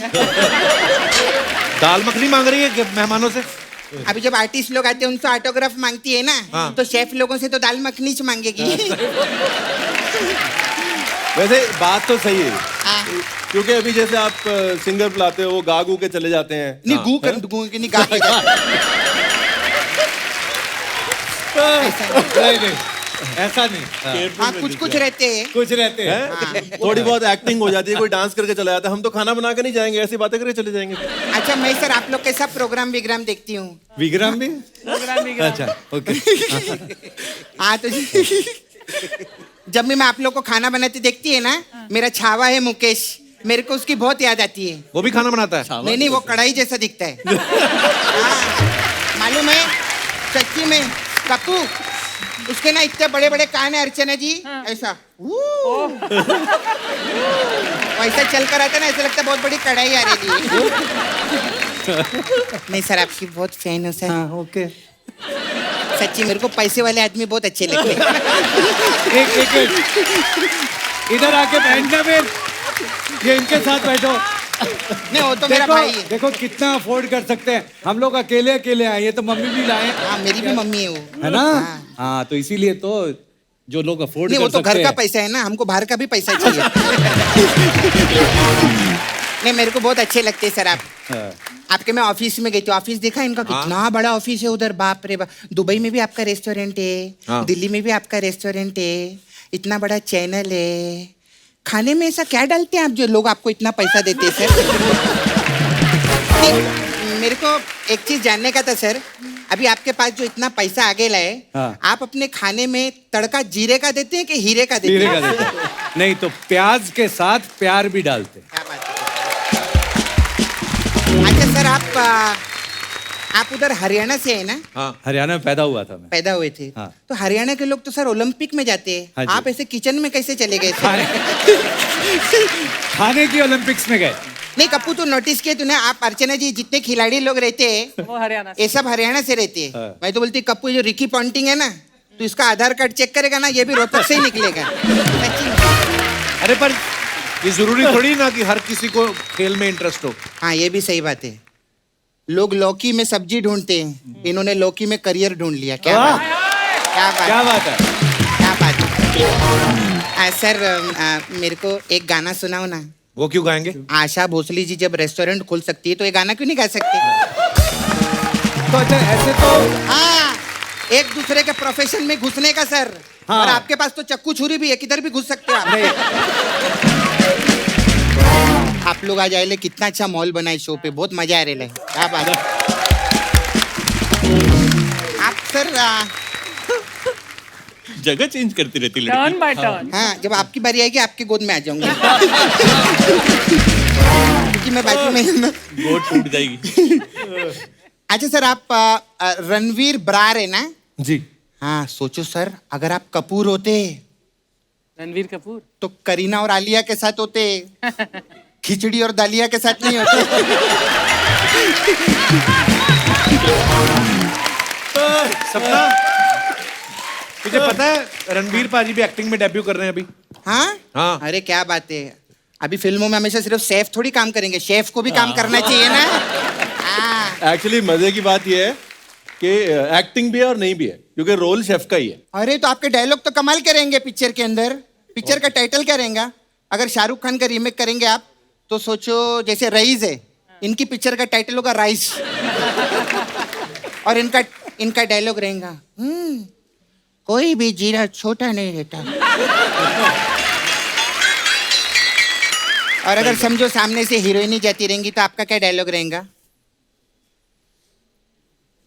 A: दाल मखनी मांग रही है कि मेहमानों से?
G: अभी जब आर्टिस्ट लोग आते हैं उनसे ऑटोग्राफ मांगती है ना, तो शेफ लोगों से तो दाल मखनी च मांगेगी।
D: वैसे बात तो सही है,
G: हाँ।
D: क्योंकि अभी जैसे आप सिंगर बुलाते हो वो गा गू के चले जाते हैं।
G: नहीं गू के नहीं गा के जाते।
C: नहीं नहीं ऐसा नहीं।
G: हाँ कुछ कुछ रहते हैं।
C: कुछ रहते हैं।
D: थोड़ी बहुत एक्टिंग हो जाती है, कोई डांस करके चला जाता है। हम तो खाना बना के नहीं जाएंगे, ऐसी बातें करके चले जाएंगे।
G: अच्छा मैं सर आप लोग कैसा प्रोग्राम विग्राम देखती हूँ।
C: विग्राम भी? अच्छा ओके।
G: हाँ तो जब भी मैं आप लोग को खाना बनाते देखती है ना, मेरा छावा है मुकेश, मेरे को उसकी बहुत याद आती है।
A: वो भी खाना बनाता है?
G: नहीं नहीं, वो कढ़ाई जैसा दिखता है। हाँ, मालूम है सच्ची में कप्पू, उसके ना इतने बड़े बड़े कान है अर्चना जी, ऐसा वैसा चल कर आता है ना, ऐसा लगता है बहुत बड़ी कढ़ाई आ रही है। नहीं सर आपकी बहुत फैन हूँ सर।
C: हाँ ओके।
G: सच्ची मेरे को पैसे वाले आदमी बहुत अच्छे लगते हैं।
C: एक इधर आके बैठना फिर, ये इनके साथ बैठो।
G: नहीं वो तो मेरा भाई है।
C: देखो कितना अफोर्ड कर सकते हैं हम लोग, अकेले अकेले आए, ये तो मम्मी भी लाए
G: हाँ मेरी भी मम्मी है वो,
C: है ना। हाँ तो इसीलिए तो जो लोग अफोर्ड
G: नहीं
C: कर
G: वो तो
C: सकते
G: घर का
C: हैं।
G: पैसा है ना, हमको बाहर का भी पैसा चाहिए। नहीं मेरे को बहुत अच्छे लगते हैं सर आप।
C: हाँ।
G: आपके मैं ऑफिस में गई थी, ऑफिस देखा इनका कितना बड़ा ऑफिस है उधर, बाप रे बाप। दुबई में भी आपका रेस्टोरेंट है, दिल्ली में भी आपका रेस्टोरेंट है, इतना बड़ा चैनल है। खाने में ऐसा क्या डालते हैं आप जो लोग आपको इतना पैसा देते हैं सर? मेरे को एक चीज जानने का था सर, अभी आपके पास जो इतना पैसा आगे लाए,
C: हाँ।
G: आप अपने खाने में तड़का जीरे का देते हैं कि हीरे का देते
C: हीरे
G: हैं?
C: का देते हैं। नहीं तो प्याज के साथ प्यार भी डालते हैं।
G: क्या बात है। अच्छा सर, आप उधर हरियाणा से है ना?
A: हाँ
C: हरियाणा में पैदा हुआ था मैं।
G: पैदा हुए थे।
C: हाँ।
G: तो हरियाणा के लोग तो सर ओलंपिक में जाते हैं,
C: हाँ जी।
G: आप ऐसे किचन में कैसे चले गए थे?
C: खाने की ओलंपिक्स में गए।
G: नहीं कप्पू, तो नोटिस किए तूने, आप अर्चना जी जितने खिलाड़ी लोग रहते हैं
B: वो हरियाणा से।
G: ये सब हरियाणा से रहते हैं।
C: हाँ।
G: मैं तो बोलती कप्पू, जो रिकी पॉन्टिंग है ना, तो इसका आधार कार्ड चेक करेगा ना, ये भी रोहतक से ही निकलेगा। सच्ची में।
A: अरे पर ये जरूरी थोड़ी ना कि हर किसी को खेल में इंटरेस्ट हो।
G: हाँ ये भी सही बात है। लोग लौकी में सब्जी ढूंढते हैं, इन्होंने लौकी में करियर ढूंढ लिया। क्या
C: वाह!
G: बात है, क्या बात
C: क्या
G: है,
C: बात है।
G: क्या बात है। सर मेरे को एक गाना सुनाओ ना।
A: वो क्यों गाएंगे?
G: आशा भोसले जी जब रेस्टोरेंट खोल सकती है तो ये गाना क्यों नहीं गा सकते?
C: तो अच्छा ऐसे तो
G: हाँ, एक दूसरे के प्रोफेशन में घुसने का सर।
C: हाँ।
G: और आपके पास तो चक्कू छुरी भी है, किधर भी घुस सकते हैं आप।
C: नहीं,
G: आप लोग आज आए, कितना अच्छा मॉल बना है शो पे, बहुत मजा आ रहा है। क्या बात है। आप सर
E: जगह चेंज करती रहती लड़की।
B: Turn by turn.
G: हाँ, जब आपकी बारी आएगी आपके गोद में आ जाऊंगी। क्योंकि मैं बाजू में हूं ना।
E: गोद टूट जाएगी।
G: अच्छा सर, आप रणवीर ब्रार है ना?
C: जी।
G: हाँ, सोचो सर, अगर आप कपूर होते
B: रणवीर कपूर।
G: तो करीना और आलिया के साथ होते, खिचड़ी और दालिया के साथ नहीं होते।
A: सपना, तुझे पता है रणबीर पाजी भी एक्टिंग में डेब्यू कर रहे हैं अभी?
G: हाँ?
A: हाँ।
G: अरे क्या बात है, अभी फिल्मों में हमेशा सिर्फ शेफ थोड़ी काम करेंगे, शेफ को भी काम करना चाहिए ना। हाँ।
D: एक्चुअली मजे की बात यह है कि एक्टिंग भी है और नहीं भी है, क्योंकि रोल शेफ का ही है।
G: अरे तो आपके डायलॉग तो कमाल के रहेंगे पिक्चर के अंदर। पिक्चर का टाइटल क्या रहेगा? अगर शाहरुख खान का रीमेक करेंगे आप, तो सोचो जैसे रईस है, इनकी पिक्चर का टाइटल होगा राइस। और इनका डायलॉग रहेगा, कोई भी जीरा छोटा नहीं रहता। और अगर समझो सामने से हीरोइनी जाती रहेंगी तो आपका क्या डायलॉग रहेगा?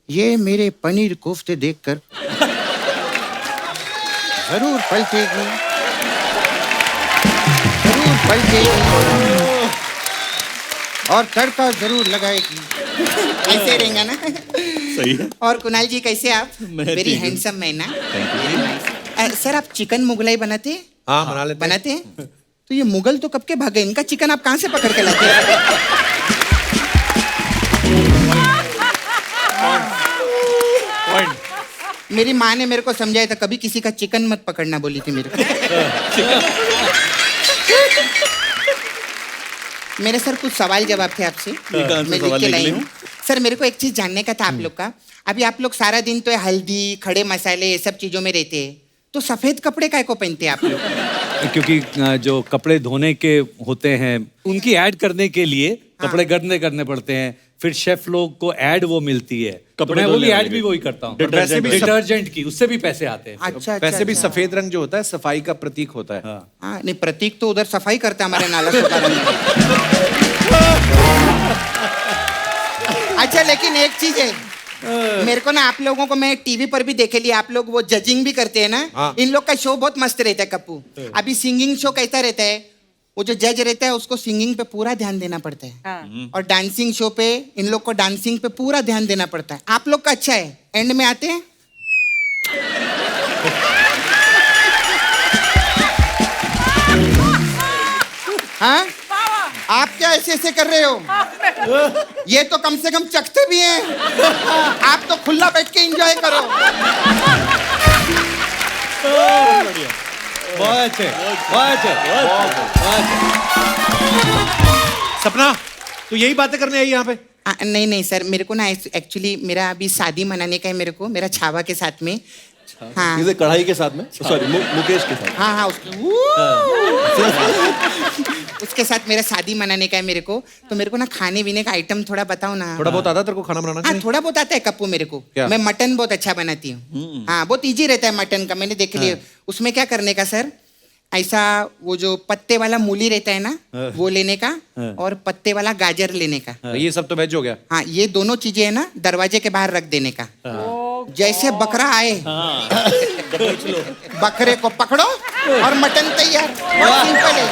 G: ये मेरे पनीर कोफ्ते देखकर जरूर पलटेगी, जरूर पलटेगी और तड़का जरूर लगाएगी। ऐसे रहेगा ना?
E: सही है।
G: और कुणाल जी कैसे आप?
E: मैं
G: वेरी
E: ठीक हूँ।
G: हैंडसम मैन ना। सर आप चिकन मुगलाई बनाते हैं?
A: हाँ बना लेते हैं।
G: बनाते हैं? तो ये मुगल तो कब के भागे, इनका चिकन आप कहाँ से पकड़ के लाते हैं? मेरी माँ ने मेरे को समझाया था, कभी किसी का चिकन मत पकड़ना बोली थी मेरे को। मेरे सर कुछ सवाल जवाब थे आपसे,
E: कौन से
G: मैं लिख
E: सवाल
G: के
E: लिख
G: लाई
E: ली
G: हूँ। सर मेरे को एक चीज जानने का था आप लोग का। अभी आप लोग सारा दिन तो हल्दी, खड़े मसाले, ये सब चीजों में रहते हैं, तो सफेद कपड़े काय को पहनते हैं आप लोग?
C: क्योंकि जो कपड़े धोने के होते हैं उनकी ऐड करने के लिए कपड़े गंदे करने पड़ते हैं, फिर शेफ लोग को ऐड वो मिलती है, तो
E: कपड़े
C: मैं वो भी
E: धोने
C: ऐड
E: वाले
C: भी वही करता हूँ।
A: वैसे भी सब-
C: डिटर्जेंट की, उससे भी पैसे आते हैं।
G: अच्छा
A: वैसे भी
G: अच्छा।
A: सफेद रंग जो होता है सफाई का प्रतीक होता है।
C: हाँ।
G: हाँ नहीं, प्रतीक तो उधर सफाई करता है हमारे नाला सुधारन में। अच्छा लेकिन एक चीज है, मेरे को ना आप लोगों को मैं टीवी पर भी देखे लिया, आप लोग वो जजिंग भी करते हैं ना।
A: हाँ।
G: इन लोग का शो बहुत मस्त रहता है कप्पू। अभी सिंगिंग शो कैसा रहता है, वो जो जज रहता है उसको सिंगिंग पे पूरा ध्यान देना पड़ता है।
B: हाँ।
G: और डांसिंग शो पे इन लोग को डांसिंग पे पूरा ध्यान देना पड़ता है। आप लोग का अच्छा है, एंड में आते हैं हाँ, आप क्या ऐसे ऐसे कर रहे हो? ये तो कम से कम चखते भी हैं, आप तो खुला बैठ के एंजॉय करो।
C: बहुत अच्छे, बहुत अच्छे, बहुत अच्छे।
A: सपना, तू यही बातें करने आई यहाँ पे?
G: नहीं नहीं सर, मेरे को ना एक्चुअली मेरा अभी शादी मनाने का है मेरे को, मेरा छावा के साथ में। हाँ
D: इसे कढ़ाई के साथ में, सॉरी मुकेश के साथ।
G: हाँ हाँ उसके साथ मेरा शादी मनाने का है मेरे को, तो मेरे को ना खाने पीने का आइटम थोड़ा बताओ ना।
A: थोड़ा बहुत आता तेरे को खाना बनाना?
G: हाँ थोड़ा बहुत आता है कप्पू मेरे को।
A: क्या?
G: मैं मटन बहुत अच्छा बनाती हूँ। हाँ बहुत इजी रहता है मटन का, मैंने देख लिया। उसमें क्या करने का सर, ऐसा वो जो पत्ते वाला मूली रहता है ना वो लेने का और पत्ते वाला गाजर लेने का।
A: ये सब तो वेज हो गया।
G: हाँ, ये दोनों चीजें है ना दरवाजे के बाहर रख देने का। जैसे बकरा आए बकरे को पकड़ो और मटन तैयार। बहुत सिंपल है।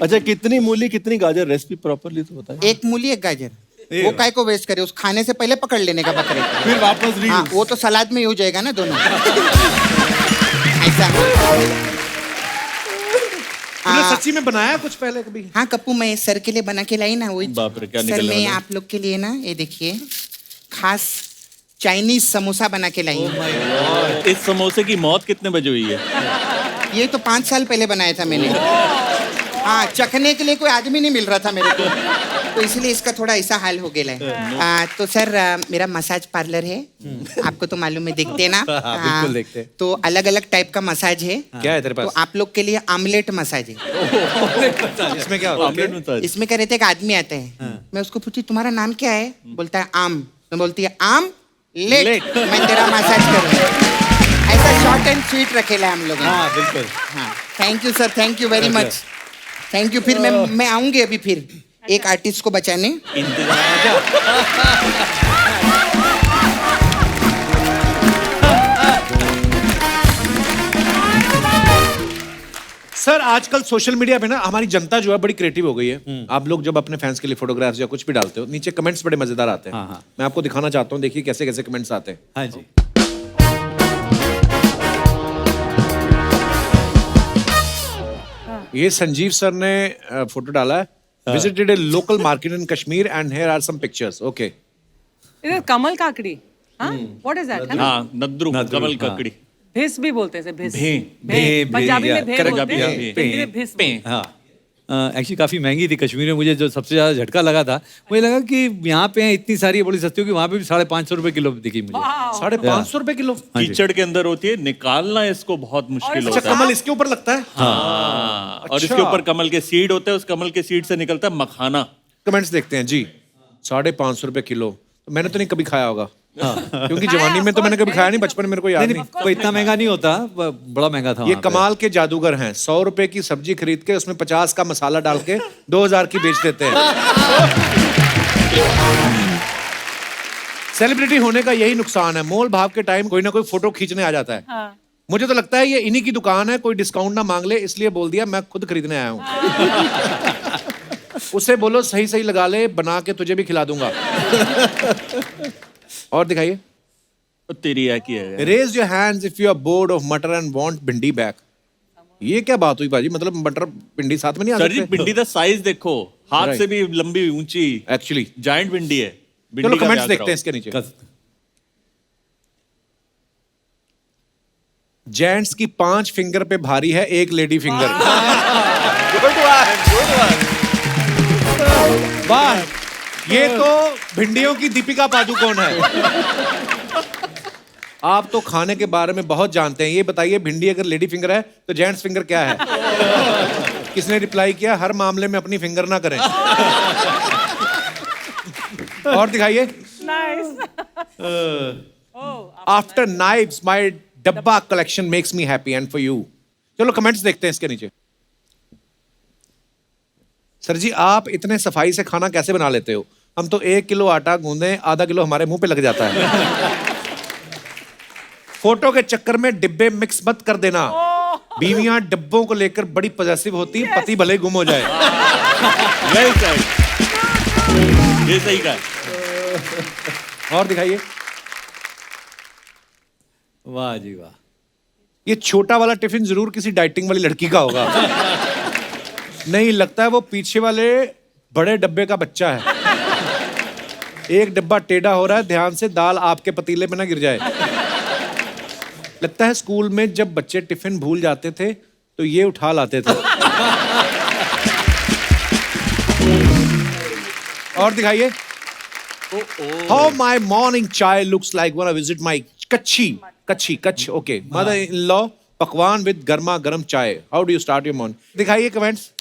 D: अच्छा, कितनी मूली कितनी गाजर, रेसिपी प्रॉपरली तो बताएं।
G: एक मूली एक गाजर, वो काय को वेस्ट करे, उस खाने से पहले पकड़ लेने का बकरे को।
D: फिर वापस
G: हाँ, वो तो सलाद में ही हो जाएगा ना दोनों। ऐसा।
A: तूने सच्ची में बनाया कुछ पहले कभी?
G: हाँ कप्पू, मैं सर के लिए बना के लाई ना वही।
E: बाप रे, क्या
G: सर
E: निकलने
G: मैं
E: वाला है?
G: आप लोग के लिए ना ये देखिए खास चाइनीज समोसा बना के लाई हूँ।
E: इस समोसे की मौत कितने बजे हुई है?
G: ये तो 5 साल पहले बनाया था मैंने। हाँ, चखने के लिए कोई आदमी नहीं मिल रहा था मेरे को, तो इसलिए इसका थोड़ा ऐसा हाल हो गया है। तो सर मेरा मसाज पार्लर है, आपको तो मालूम है, देखते हैं ना।
C: बिल्कुल देखते हैं।
G: तो अलग अलग टाइप का मसाज है।
A: क्या है तेरे
G: तो
A: पास?
G: आप लोग के लिए आमलेट मसाज है।
A: इसमें क्या होता
E: ऑमलेट
A: है?
E: में तो-
G: इसमें क्या रहता है, एक आदमी आता है, मैं उसको पूछी तुम्हारा नाम क्या है, बोलता है आम, मैं बोलती है आम लेट, मैं तेरा मसाज करूँगा। ऐसा शॉर्ट एंड स्वीट रखेला है हम लोग।
C: हाँ बिल्कुल।
G: हाँ, thank you sir, thank you very much, thank you. फिर मैं आऊंगी अभी फिर एक आर्टिस्ट को बचाने।
A: सर आजकल सोशल मीडिया पे ना हमारी जनता जो है बड़ी क्रिएटिव हो गई है। आप लोग जब अपने फैंस के लिए फोटोग्राफ्स या कुछ भी डालते हो, नीचे कमेंट्स बड़े मजेदार आते हैं।
C: हाँ, हाँ।
A: मैं आपको दिखाना चाहता हूँ, देखिए कैसे कैसे कमेंट्स आते हैं।
C: हाँ जी।
A: ये संजीव सर ने फोटो डाला है। Visited a local market in Kashmir and here are some pictures. Okay,
B: it is kamal kakdi. हाँ, व्हाट इज दैट?
E: हाँ, नद्रू, कमल ककड़ी।
B: भिस भी बोलते हैं, भिस।
C: भें,
B: पंजाबी में
C: भें,
B: भें
C: correct,
B: बोलते हैं,
E: भें,
B: हिंदी में भिस बोलते हैं।
C: हाँ, एक्चुअली काफ़ी महंगी थी कश्मीर में। मुझे जो सबसे ज़्यादा झटका लगा था, मुझे लगा कि यहाँ पे इतनी सारी बड़ी सस्ती होगी, वहाँ पे भी 550 रुपए किलो दिखी मुझे।
A: 550 रुपए किलो।
E: कीचड़ के अंदर होती है, निकालना इसको बहुत मुश्किल
A: अच्छा,
E: होता है।
A: कमल इसके ऊपर लगता है।
E: हाँ, और इसके
A: अच्छा।
E: ऊपर कमल के सीड होते हैं, उस कमल के सीड से निकलता है मखाना।
A: कमेंट्स देखते हैं जी। 550 रुपए किलो, तो मैंने तो नहीं कभी खाया होगा। क्योंकि जवानी में तो मैंने कभी खाया नहीं, बचपन में मेरे को याद नहीं।
C: कोई इतना महंगा नहीं होता, बड़ा महंगा था
A: ये
C: वहाँ पे।
A: कमाल के जादूगर हैं। 100 रुपए की सब्जी खरीद के उसमें 50 का मसाला डाल के 2000 की बेच देते हैं। सेलिब्रिटी होने का यही नुकसान है, मोल भाव के टाइम कोई ना कोई फोटो खींचने आ जाता है। मुझे तो लगता है ये इन्हीं की दुकान है, कोई डिस्काउंट ना मांग ले, इसलिए बोल दिया मैं खुद खरीदने आया हूँ। उसे बोलो सही सही लगा ले, बना के तुझे भी खिला दूंगा। और दिखाइए।
E: तो तेरी है की है।
A: Raise your hands if you are bored of matar and want bhindi back. ये क्या बात हुई भाजी, मतलब मटर भिंडी साथ में नहीं आ
E: सर जी,
A: सकते?
E: भिंडी का साइज देखो, हाथ
A: Right.
E: से भी लंबी ऊंची,
A: एक्चुअली
E: जायंट भिंडी है।
A: चलो
E: भिंडी का
A: कमेंट्स
E: क्या
A: देखते हैं
E: कराओ?
A: इसके नीचे। जेंट्स की 5 फिंगर पे भारी है, 1 लेडी फिंगर। वाह, ये तो भिंडियों की दीपिका पादुकोण है। आप तो खाने के बारे में बहुत जानते हैं, ये बताइए भिंडी अगर लेडी फिंगर है तो जेंट्स फिंगर क्या है? किसने रिप्लाई किया, हर मामले में अपनी फिंगर ना करें। और दिखाइए। आफ्टर नाइव्स माय डब्बा collection makes me happy and for you. चलो कमेंट्स देखते हैं इसके नीचे। सर जी, आप इतने सफाई से खाना कैसे बना लेते हो? हम तो 1 किलो आटा गूंदे, आधा किलो हमारे मुंह पे लग जाता है। फोटो के चक्कर में डिब्बे मिक्स मत कर देना। बीवियां डिब्बों को लेकर बड़ी पॉजेसिव होती है, पति भले ही गुम हो जाए।
E: Well said. ये सही कहा।
A: और दिखाइए।
C: वाह जी वाह।
A: ये छोटा वाला टिफिन जरूर किसी डाइटिंग वाली लड़की का होगा। नहीं, लगता है वो पीछे वाले बड़े डब्बे का बच्चा है। एक डब्बा टेढ़ा हो रहा है, ध्यान से दाल आपके पतीले में ना गिर जाए। लगता है स्कूल में जब बच्चे टिफिन भूल जाते थे तो ये उठा लाते थे। और दिखाइए। हाउ माई मॉर्निंग चाय looks like when I visit my Kutch okay mother in law पकवान विद गर्मा गर्म चाय। How do you start your morning? दिखाइए कमेंट्स।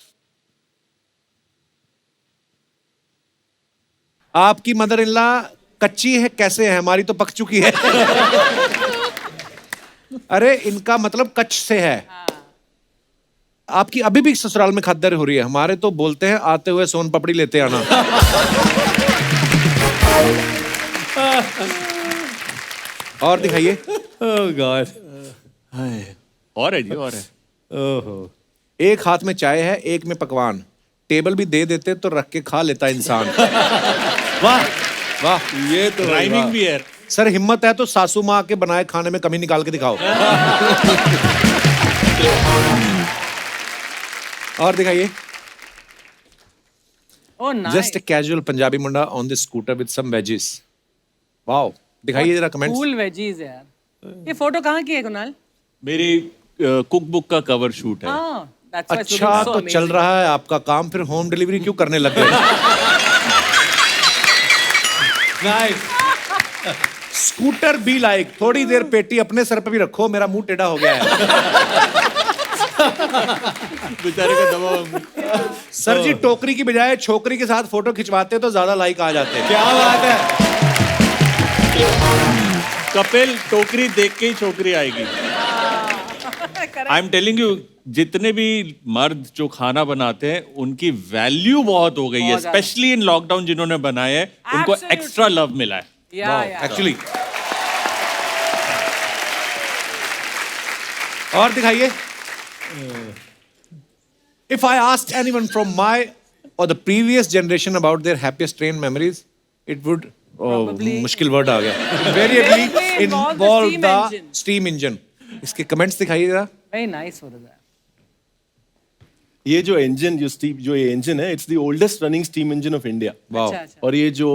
A: आपकी मदर इन लॉ कच्ची है कैसे है? हमारी तो पक चुकी है। अरे इनका मतलब कच्छ से है। आपकी अभी भी ससुराल में खद्दर हो रही है। हमारे तो बोलते हैं आते हुए सोन पपड़ी लेते आना। और दिखाइए।
C: ओह गॉड।
E: और है जी, और है।
C: ओहो।
A: एक हाथ में चाय है, एक में पकवान। टेबल भी दे देते तो रख के खा लेता इंसान। वाह वाह,
D: ये तो
E: राइमिंग भी है।
A: सर हिम्मत है तो सासू माँ के बनाए खाने में कमी निकाल के दिखाओ। और दिखाइए।
B: Oh nice.
A: Just a casual Punjabi Munda on the scooter with some veggies. Wow, दिखाइए जरा कमेंट्स।
B: कूल वेजीज यार। ये फोटो कहाँ की है कुणाल?
E: मेरी कुक बुक का कवर शूट है।
B: हाँ, that's why it's
A: अच्छा
B: looking so
A: तो चल
B: amazing.
A: रहा है आपका काम, फिर होम डिलीवरी क्यों करने लग गए?
C: नाइस।
A: स्कूटर बी लाइक, थोड़ी देर पेटी अपने सर पे भी रखो, मेरा मुंह टेढ़ा हो गया है।
E: बेचारे का दबाव।
A: सर जी टोकरी की बजाय छोकरी के साथ फोटो खिंचवाते तो ज्यादा लाइक आ जाते।
C: क्या बात है।
E: कपिल, टोकरी देख के ही छोकरी आएगी। आई एम टेलिंग यू, जितने भी मर्द जो खाना बनाते हैं उनकी वैल्यू बहुत हो गई है,
B: बहुत ज्यादा।
E: स्पेशली इन लॉकडाउन जिन्होंने बनाए हैं, उनको
B: Absolutely.
E: एक्स्ट्रा लव मिला है।
B: Yeah.
A: एक्चुअली। और दिखाइए। If I asked anyone from my or the previous generation about their happiest train memories, it would
B: Probably-
A: मुश्किल वर्ड आ गया। Invariably
B: Probably involve the
A: involve
B: steam
A: the
B: engine.
A: steam engine. इसके कमेंट्स दिखाइए जरा।
B: Very nice photo that.
D: ये जो इंजन जो ये इंजन है, it's the oldest running steam engine of India.
A: वाह
B: अच्छा, अच्छा।
D: और ये जो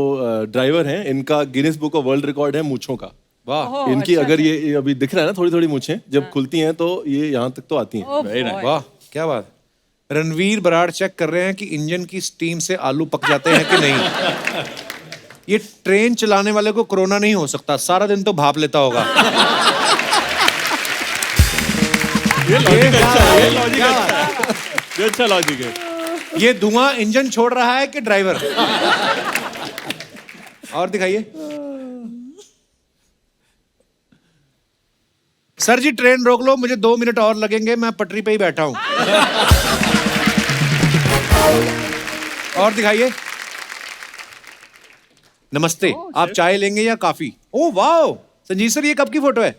D: ड्राइवर हैं, इनका Guinness book of world record है मूंछों का।
A: वाह
B: ओह,
D: इनकी
B: अच्छा,
D: अगर ये अभी दिख रहा है ना, थोड़ी थोड़ी मूछें जब खुलती हैं तो ये यहाँ तक तो आती हैं।
B: Oh
E: Very
B: boy.
E: nice.
A: वाह, क्या बात। रणवीर बराड़ चेक कर रहे हैं कि इंजन की स्टीम से आलू पक जाते हैं कि नहीं। ये ट्रेन चलाने वाले को कोरोना नहीं हो सकता, सारा दिन तो भाप लेता होगा।
E: ये लॉजिक अच्छा है, ये लॉजिक
A: क्या
E: अच्छा है, ये अच्छा लॉजिक है।
A: ये धुआं इंजन छोड़ रहा है कि ड्राइवर? और दिखाइए। सर जी ट्रेन रोक लो, मुझे 2 मिनट और लगेंगे, मैं पटरी पे ही बैठा हूं। और दिखाइए। नमस्ते, आप चाय लेंगे या काफी? ओह वाह, संजीव सर ये कब की फोटो है?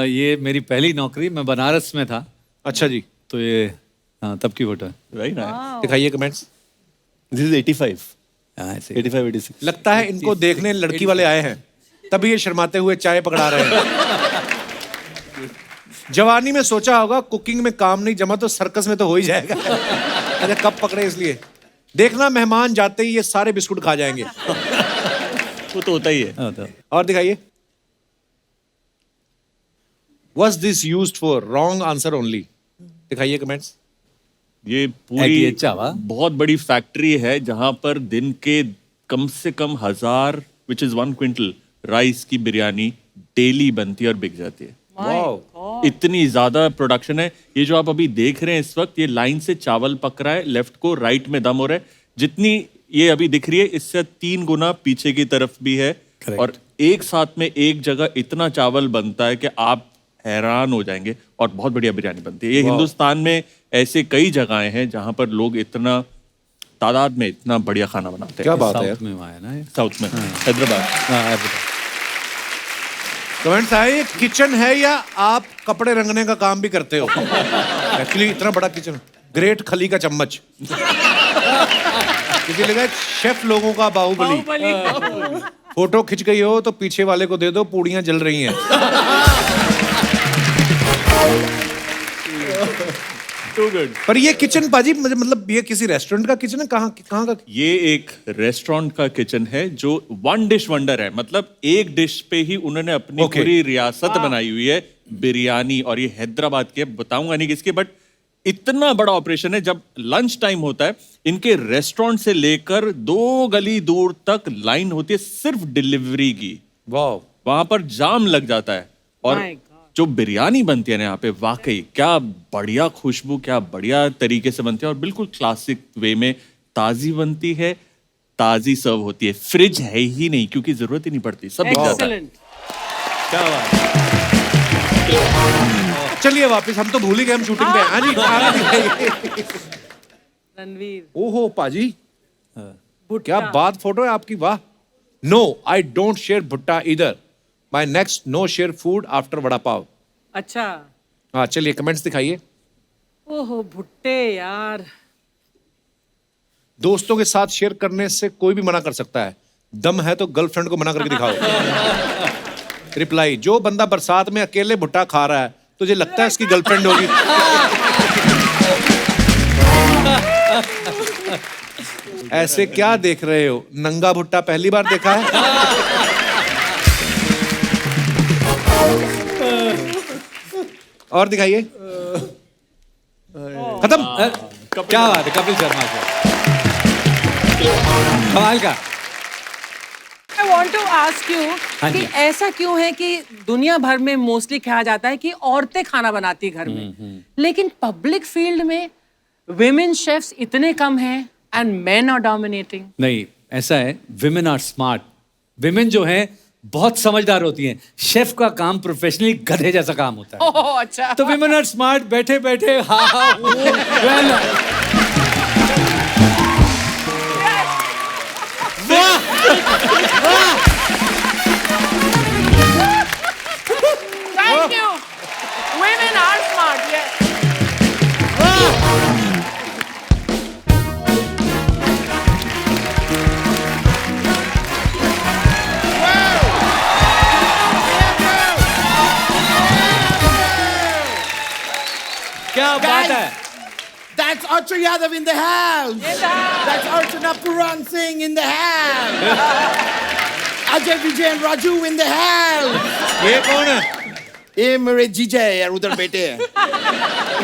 C: ये मेरी पहली नौकरी, मैं बनारस में था,
A: अच्छा जी,
C: तो ये हाँ तब की फोटो है।
E: Very nice.
A: दिखाइए कमेंट्स।
D: दिस इज 85,
C: हाँ, ऐसे
D: 85, 86।
A: लगता है इनको देखने लड़की वाले आए हैं, तभी ये शर्माते हुए चाय पकड़ा रहे हैं। जवानी में सोचा होगा कुकिंग में काम नहीं जमा तो सर्कस में तो हो ही जाएगा। अच्छा कब पकड़े इसलिए देखना, मेहमान जाते ही ये सारे बिस्कुट खा जाएंगे।
E: वो तो होता ही है।
C: हाँ, तो
A: और दिखाइए। Was this used for? Wrong answer only. दिखाइए कमेंट्स।
E: ये
C: एक
E: पूरी
C: ये चावा।
E: बहुत बड़ी फैक्ट्री है जहां पर दिन के कम से कम 1000 विच इज 1 क्विंटल राइस की बिरयानी डेली बनती है और बिक जाती है।
A: वाओ,
E: इतनी ज्यादा प्रोडक्शन है। ये जो आप अभी देख रहे हैं इस वक्त, ये लाइन से चावल पक रहा है, लेफ्ट को राइट में दम हो रहा है। जितनी ये अभी दिख रही है इससे 3 गुना पीछे की तरफ भी है।
C: Correct.
E: और एक साथ में एक जगह इतना चावल बनता है कि आप हैरान हो जाएंगे, और बहुत बढ़िया बिरयानी बनती है। ये हिंदुस्तान में ऐसे कई जगहें हैं जहां पर लोग इतना तादाद में इतना बढ़िया खाना बनाते हैं।
A: क्या बात है यार।
C: साउथ में वहाँ है ना ये।
E: साउथ में हैदराबाद।
C: हाँ, हैदराबाद।
A: कमेंट्स आए, किचन है या आप कपड़े रंगने का काम भी करते हो? एक्चुअली इतना बड़ा किचन, ग्रेट खली का चम्मच। किसी लगा शेफ लोगों का बाहुबली।
B: बाहुबली।
A: फोटो खिंच गई हो तो पीछे वाले को दे दो, पूड़ियां जल रही हैं।
E: Too good.
A: पर ये किचन पाजी मतलब ये किसी रेस्टोरेंट का किचन है? कहाँ का?
E: ये एक रेस्टोरेंट का किचन है जो 1 डिश वंडर है। मतलब एक डिश पे ही उन्होंने अपनी
A: Okay.
E: पूरी रियासत बनाई हुई है, बिरयानी। और ये हैदराबाद की है, बताऊंगा नहीं किसकी, बट इतना बड़ा ऑपरेशन है। जब लंच टाइम होता है, इनके रेस्टोरेंट से लेकर 2 गली दूर तक लाइन होती है सिर्फ डिलीवरी की।
A: वाह,
E: वहां पर जाम लग जाता है। और
B: My God.
E: जो बिरयानी बनती है ना यहाँ पे, वाकई क्या बढ़िया खुशबू, क्या बढ़िया तरीके से बनती है। और बिल्कुल क्लासिक वे में ताजी बनती है, ताजी सर्व होती है। फ्रिज है ही नहीं, क्योंकि जरूरत ही नहीं पड़ती, सब बिक जाता है।
B: Excellent.
C: क्या बात है।
A: चलिए वापस, हम तो भूल ही गए हम शूटिंग पे हैं। हाँ जी, खाना दिखाइए।
B: रणवीर
A: ओहो पाजी, क्या बात फोटो है आपकी, वाह। No, I don't share bhutta इधर। My next no share food after vada pav.
B: अच्छा।
A: हाँ चलिए कमेंट्स दिखाइए।
B: ओहो भुट्टे यार।
A: दोस्तों के साथ शेयर करने से कोई भी मना कर सकता है, दम है तो गर्लफ्रेंड को मना करके दिखाओ। रिप्लाई, जो बंदा बरसात में अकेले भुट्टा खा रहा है तुझे लगता है इसकी गर्लफ्रेंड होगी? ऐसे क्या देख रहे हो, नंगा भुट्टा पहली बार देखा है? और दिखाइए। खत्म।
C: क्या बात है कपिल शर्मा से, कमाल का।
B: I want to ask you
C: हाँ
B: कि
C: जी।
B: ऐसा क्यों है कि दुनिया भर में मोस्टली कहा जाता है कि औरतें खाना बनाती घर में, लेकिन पब्लिक फील्ड में विमेन शेफ्स इतने कम हैं एंड मेन आर डोमिनेटिंग।
C: नहीं, ऐसा है, विमेन आर स्मार्ट। विमेन जो हैं बहुत समझदार होती हैं। शेफ का काम प्रोफेशनली गधे जैसा काम होता है।
B: ओह अच्छा।
C: तो विमेन आर स्मार्ट, बैठे बैठे
B: Thank you. Women are smart. Yes.
C: क्या बात है।
H: That's Archer Yadav in the house. That's Archana Puran Singh in the house. Ajay Vijay and Raju in the house.
A: ये कौन है?
H: ये मेरे जीजा है यार, उधर बैठे हैं।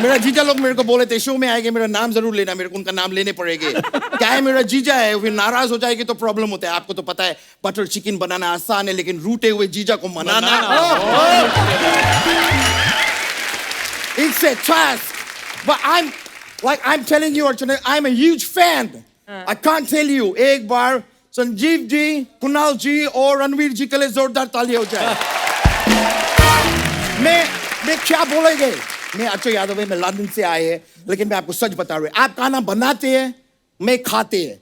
H: मेरा जीजा लोग मेरे को बोले थे शो में आएंगे मेरा नाम जरूर लेना, मेरे को उनका नाम लेने पड़ेंगे। क्या है, मेरा जीजा है, फिर नाराज हो जाएगी तो प्रॉब्लम होता है। आपको तो पता है बटर चिकन बनाना आसान है, लेकिन रूठे हुए जीजा को मनाना it's a task. But I'm telling you, Archana, I'm a huge fan. I can't tell you. एक बार संजीव जी, कुणाल जी और रणवीर जी के लिए जोरदार ताली हो जाए। मैं क्या बोलेंगे? मैं अक्षय यादव है, मैं लंदन से आए हैं, लेकिन मैं आपको सच बता रहा हूँ, आप खाना बनाते हैं, मैं खाते हैं।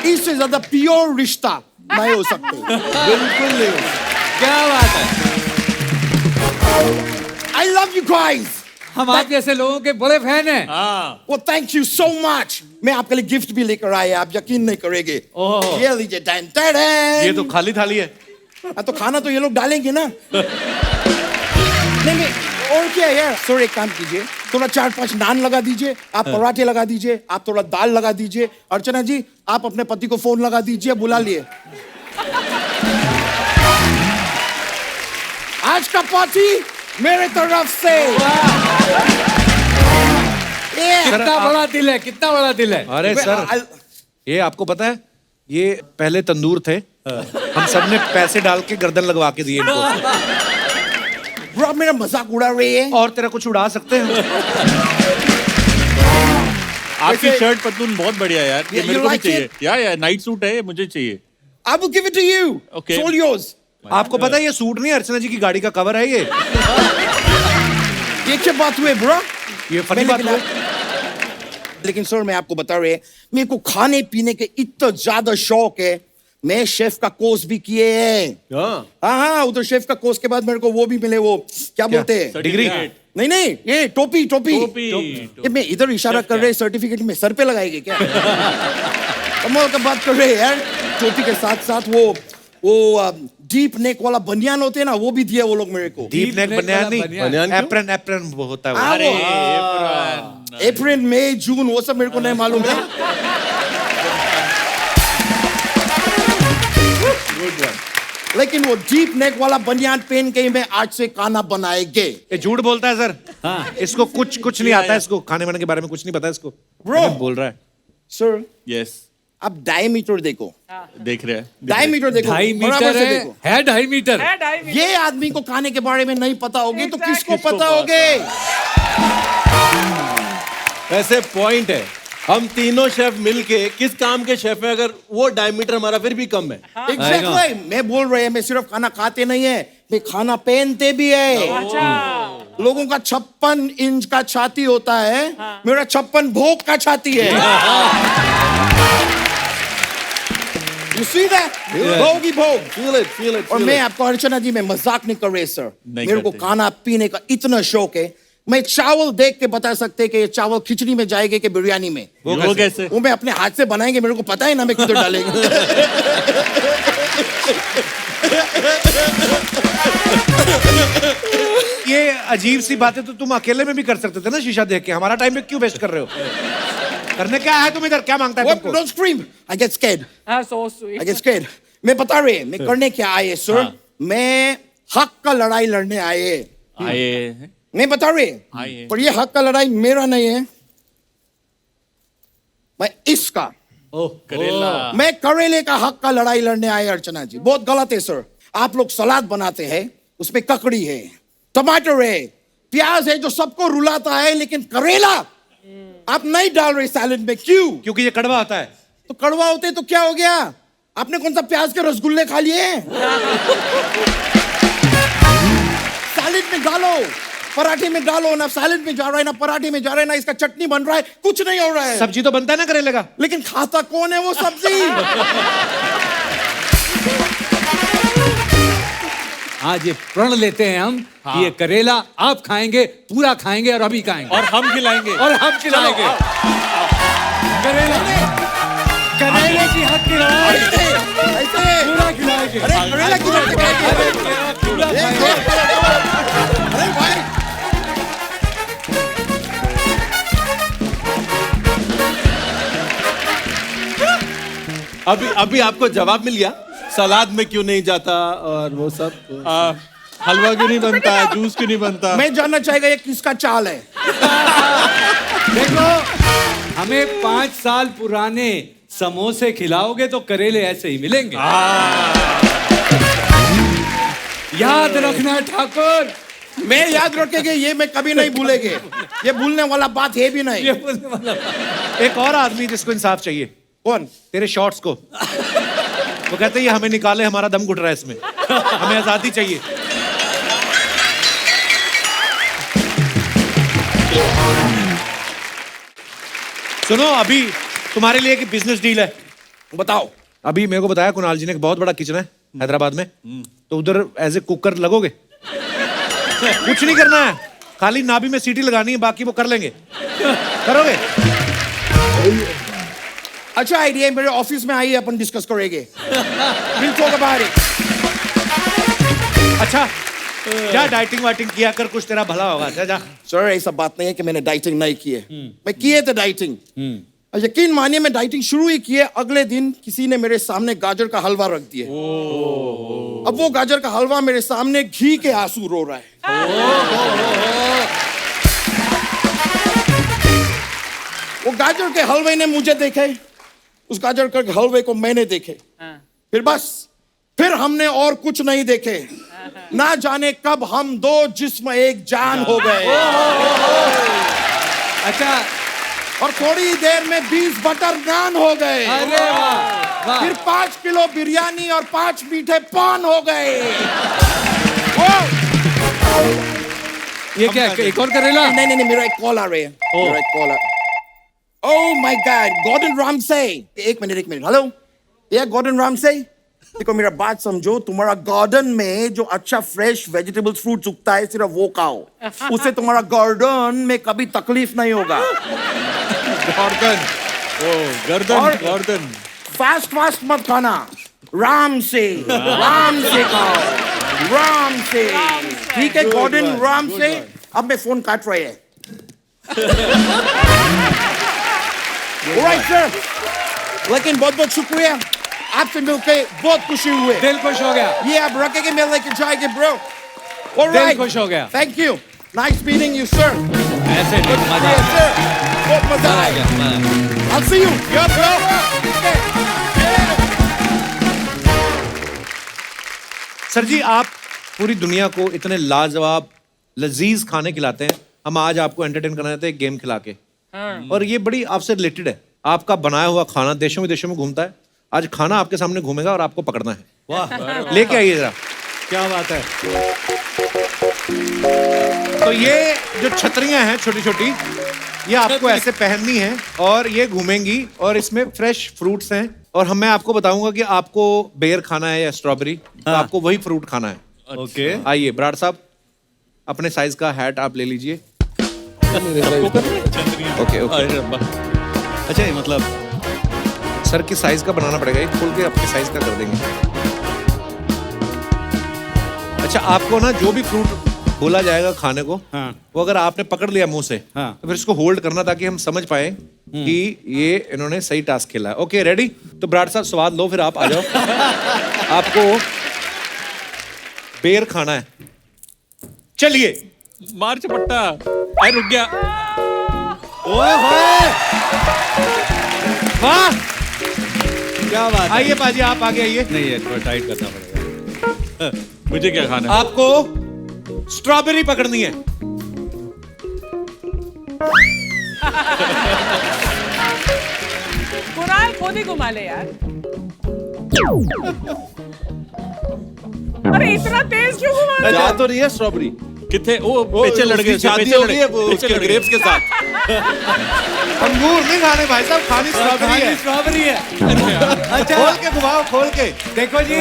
H: इससे ज्यादा प्योर रिश्ता नहीं हो सकते। बिल्कुल नहीं।
C: क्या बात है।
H: I love you guys.
C: हम आप जैसे लोगों के बड़े फैन हैं।
H: Well, thank you so much. मैं आपके लिए गिफ्ट भी लेकर आया, आप यकीन नहीं करेंगे। ये लीजिए, डन डन।
A: ये तो खाली थाली है।
H: तो खाना तो ये लोग डालेंगे ना। नहीं, और क्या है यार? सर एक काम कीजिए, थोड़ा 4-5 नान लगा दीजिए, आप पराठे लगा दीजिए, आप थोड़ा दाल लगा दीजिए। अर्चना जी, आप अपने पति को फोन लगा दीजिए, बुला लिए। आज का पार्टी मेरे तरफ से।
C: कितना बड़ा दिल है, कितना बड़ा दिल है।
A: अरे सर, ये आपको पता है, ये पहले तंदूर थे, हम सबने पैसे डाल के गर्दन लगवा के दिए इनको।
H: ब्रो, मेरा मजाक उड़ा रही है।
A: और तेरा कुछ उड़ा सकते हैं।
E: आपकी शर्ट पतलून बहुत बढ़िया यार, ये
H: Yeah,
E: मेरे
H: you
E: को भी
H: like
E: चाहिए। या नाइट सूट है, ये मुझे चाहिए।
H: I will give it to you.
E: Okay.
H: It's all yours.
A: आपको पता है ये सूट नहीं, अर्चना जी की गाड़ी का कवर है ये।
H: ये क्या बात हुई ब्रो?
A: ये फनी बात है।
H: लेकिन सर मैं आपको बता रहे, मेरे को खाने पीने के इतना ज्यादा शौक है, मैं शेफ का कोर्स भी किए हैं। हाँ, उधर शेफ का कोर्स के बाद मेरे को वो भी मिले, वो क्या बोलते हैं,
A: डिग्री?
H: नहीं, ये टोपी।
E: टोपी।
H: ये मैं इधर इशारा कर रहे, सर्टिफिकेट में सर पे लगाएंगे क्या? कमाल का बात कर रहे हैं यार। टोपी के साथ साथ वो डीप नेक वाला बनियान होते हैं ना, वो भी दिया वो लोग मेरे को।
A: डीप नेक बनियान नहीं,
C: बनियान
A: एप्रन वो होता है वो।
H: अरे अप्रैल मई जून वो सब मेरे को नहीं मालूम है। लेकिन वो डीप नेक वाला बनियान पहन के ही मैं आज से खाना बनाएंगे।
A: ये झूठ बोलता है सर। इसको कुछ नहीं आता है, इसको खाने वाने के बारे में कुछ नहीं पता है इसको।
H: Bro.
A: बोल रहा है।
H: सर
E: यस,
H: आप डायमीटर देखो,
E: देख रहे हैं।
H: डायमीटर देखो,
C: 2.5
H: बराबर
C: मीटर
H: से
C: है,
H: देखो।
C: है 2.5 मीटर।
B: है ढाई मीटर।
H: ये आदमी को खाने के बारे में नहीं पता होगी तो किसको
B: Exactly.
H: पता होगे?
D: वैसे पॉइंट है, हम तीनों शेफ मिलके किस काम के शेफ हैं अगर वो डायमीटर हमारा फिर भी कम है?
H: एग्जैक्टली मैं बोल रहे हैं, मैं सिर्फ खाना खाते नहीं है, मैं खाना पहनते भी है।
B: अच्छा
H: लोगों का 56 इंच का छाती होता है, मेरा 56 भोग का छाती है। You see that? भोग ही भोग।
D: Feel it.
H: और मैं आपको अर्चना जी, मैं मजाक नहीं कर रहे सर,
E: नहीं
H: मेरे को
E: करते।
H: खाना पीने का इतना शौक है, मैं चावल देख के बता सकते कि ये चावल खिचड़ी में जाएंगे कि बिरयानी में।
E: वो कैसे?
H: वो मैं अपने हाथ से बनाएंगे, मेरे को पता है ना मैं किधर डालेंगे।
A: ये अजीब सी बातें तो तुम अकेले में भी कर सकते थे ना शीशा देख के, हमारा टाइम क्यों वेस्ट कर रहे हो? करने क्या है तुम इधर, क्या मांगता है तुमको?
H: Don't scream, I get scared,
B: हाँ so sweet
H: I get scared। मैं बता रहे हैं, मैं करने क्या आए सर, मैं हक का लड़ाई लड़ने आए।
E: आए
H: मैं बता रहे
E: आए।
H: हैं, पर ये हक का लड़ाई मेरा नहीं है, मैं इसका,
E: करेला।
H: मैं करेले का हक का लड़ाई लड़ने आए अर्चना जी। बहुत गलत है सर, आप लोग सलाद बनाते हैं, उसमें ककड़ी है, टमाटर है, प्याज है जो सबको रुलाता है, लेकिन करेला आप नहीं डाल रहे सैलेड में, क्यों?
A: क्योंकि ये कड़वा आता है।
H: तो कड़वा होते तो क्या हो गया? आपने कौन सा प्याज के रसगुल्ले खा लिए? सैलेड में डालो, पराठे में डालो, ना सैलेड में जा रहा है, ना पराठे में जा रहा है, ना इसका चटनी बन रहा है, कुछ नहीं हो रहा है।
A: सब्जी तो बनता है ना करेले का।
H: लेकिन खाता कौन है वो सब्जी?
C: आज ये प्रण लेते हैं हम कि ये करेला आप खाएंगे, पूरा खाएंगे और अभी खाएंगे
E: और हम खिलाएंगे।
C: और हम खिलाएंगे। करेला, करेले की हक की लड़ाई
H: ऐसे
C: पूरा खिलाएंगे।
H: अरे करेला किधर से खाएंगे?
C: पूरा खाएंगे।
H: अरे भाई,
D: अभी आपको जवाब मिल गया, सलाद में क्यों नहीं जाता और वो सब।
E: हलवा क्यों नहीं बनता, जूस क्यों नहीं बनता?
H: मैं जानना चाहेगा ये किसका चाल है?
C: देखो, हमें 5 साल पुराने समोसे खिलाओगे तो करेले ऐसे ही मिलेंगे। याद रखना ठाकुर,
H: मैं याद रखेंगे, ये मैं कभी नहीं भूलेंगे, ये भूलने वाला बात है भी नहीं।
C: ये बोलने वाला।
A: एक और आदमी जिसको इंसाफ चाहिए,
H: कौन?
A: तेरे शॉर्ट्स को। वो कहते हैं ये हमें निकाले, हमारा दम घुट रहा है इसमें, हमें आजादी चाहिए। सुनो, अभी तुम्हारे लिए एक बिजनेस डील है।
H: बताओ।
A: अभी मेरे को बताया कुणाल जी ने, बहुत बड़ा किचन है हैदराबाद में, तो उधर एज ए कुकर लगोगे। कुछ नहीं करना है, खाली नाभि में सीटी लगानी है, बाकी वो कर लेंगे। करोगे?
H: अच्छा आइडिया है, मेरे ऑफिस में आइए, अपन डिस्कस करेंगे। We'll talk about it।
A: अच्छा, क्या डाइटिंग वाइटिंग किया कर, कुछ तेरा भला होगा। जा जा।
H: सर ऐसा बात नहीं है कि मैंने डाइटिंग नहीं की है, मैं किए थे डाइटिंग। और यकीन मानिए मैं डाइटिंग शुरू ही किए, अगले दिन किसी ने मेरे सामने गाजर का हलवा रख दिया। अब वो गाजर का हलवा मेरे सामने घी के आंसू रो रहा है। वो गाजर के हलवे ने मुझे देखे, उस गाजर के हलवे को मैंने देखे, फिर बस, फिर हमने और कुछ नहीं देखे। ना जाने कब हम दो जिस्म एक जान हो गए।
C: अच्छा,
H: और थोड़ी देर में 20 बटर नान हो गए।
C: अरे वाह वाह।
H: फिर 5 किलो बिरयानी और 5 मीठे पान हो गए।
C: ये क्या, एक और करेला?
H: नहीं नहीं नहीं, मेरा एक कॉल आ रहा है, मेरा एक कॉल आ। Oh my God, Gordon Ramsay. एक मिनट, हेलो, ये गॉर्डन रामसे। देखो मेरा बात समझो, तुम्हारा गार्डन में जो अच्छा फ्रेश वेजिटेबल्स फ्रूट्स उगता है सिर्फ वो खाओ, उससे तुम्हारा गार्डन में कभी तकलीफ नहीं होगा।
E: गर्दन,
H: और-
E: गर्दन।
H: फास्ट मत खाना, राम से खाओ, राम से। ठीक है गॉर्डन राम से। अब मैं फोन काट रहे हैं। ऑलराइट सर, लेकिन बहुत बहुत शुक्रिया, आपसे मिलके बहुत खुशी हुए।
C: दिल खुश हो गया।
H: ये आप रखेंगे, मैं लेके जाएंगे ब्रो।
C: दिल
H: ऑलराइट,
C: खुश हो गया।
H: Thank you, nice meeting you sir.
C: ऐसे नहीं, मजा
H: Yes, sir. बहुत मजा
C: आ
H: आया।
C: गया।
H: I'll see you. Yep,
A: sir ji, आप पूरी दुनिया को इतने लाजवाब लजीज खाने खिलाते हैं, हम आज आपको एंटरटेन करना चाहते हैं एक गेम खिला के। और ये बड़ी आपसे रिलेटेड है। आपका बनाया हुआ खाना देशों विदेशों में घूमता है। आज खाना आपके सामने घूमेगा और आपको पकड़ना है।
C: वाह,
A: लेके आइए जरा।
C: क्या बात है।
A: तो ये जो छतरियां हैं छोटी छोटी, ये आपको ऐसे पहननी है और ये घूमेंगी और इसमें फ्रेश फ्रूट्स हैं। और मैं आपको बताऊंगा कि आपको बेर खाना है या स्ट्रॉबेरी, तो आपको वही फ्रूट खाना है।
C: ओके,
A: आइए बराड़ साहब, अपने साइज का हैट आप ले लीजिए। Okay okay.
E: अरे रब्बा।
C: अच्छा ये मतलब
A: सर की साइज का बनाना पड़ेगा, ये खोल के अपने साइज का कर देंगे। अच्छा, आपको ना जो भी फ्रूट बोला जाएगा खाने को,
C: हाँ।
A: वो अगर आपने पकड़ लिया मुंह से,
C: हाँ।
A: तो फिर इसको होल्ड करना ताकि हम समझ पाए कि ये इन्होंने सही टास्क खेला है। Okay ready? तो बराड़ साहब स्वाद लो, फिर आप आ जाओ। आपको बेर खाना है, चलिए।
E: मार चपट्टा। अरे रुक गया।
C: ओए होए,
A: वाह,
C: क्या बात है।
A: आइए पाजी आप आगे आइए।
C: नहीं है, थोड़ा टाइट करना पड़ेगा।
E: मुझे क्या खाना है?
A: आपको स्ट्रॉबेरी पकड़नी है।
B: कुणाल खुद ही घुमा ले यार। अरे इतना तेज क्यों घुमा रहे हो?
D: जा तो रही है स्ट्रॉबेरी।
E: कितने वो पेचे लड़ गए,
D: शादी
E: पेचे
D: हो
E: लड़
D: गई
E: गए,
D: है वो
E: पेचे
D: उसके
E: लड़ गए।
D: ग्रेप्स के साथ।
A: अंगूर नहीं खाने भाई साहब, खानी स्ट्रॉबेरी है।
C: स्ट्रॉबेरी है। अच्छा
A: खोल के घुमाओ, खोल के।
C: देखो जी,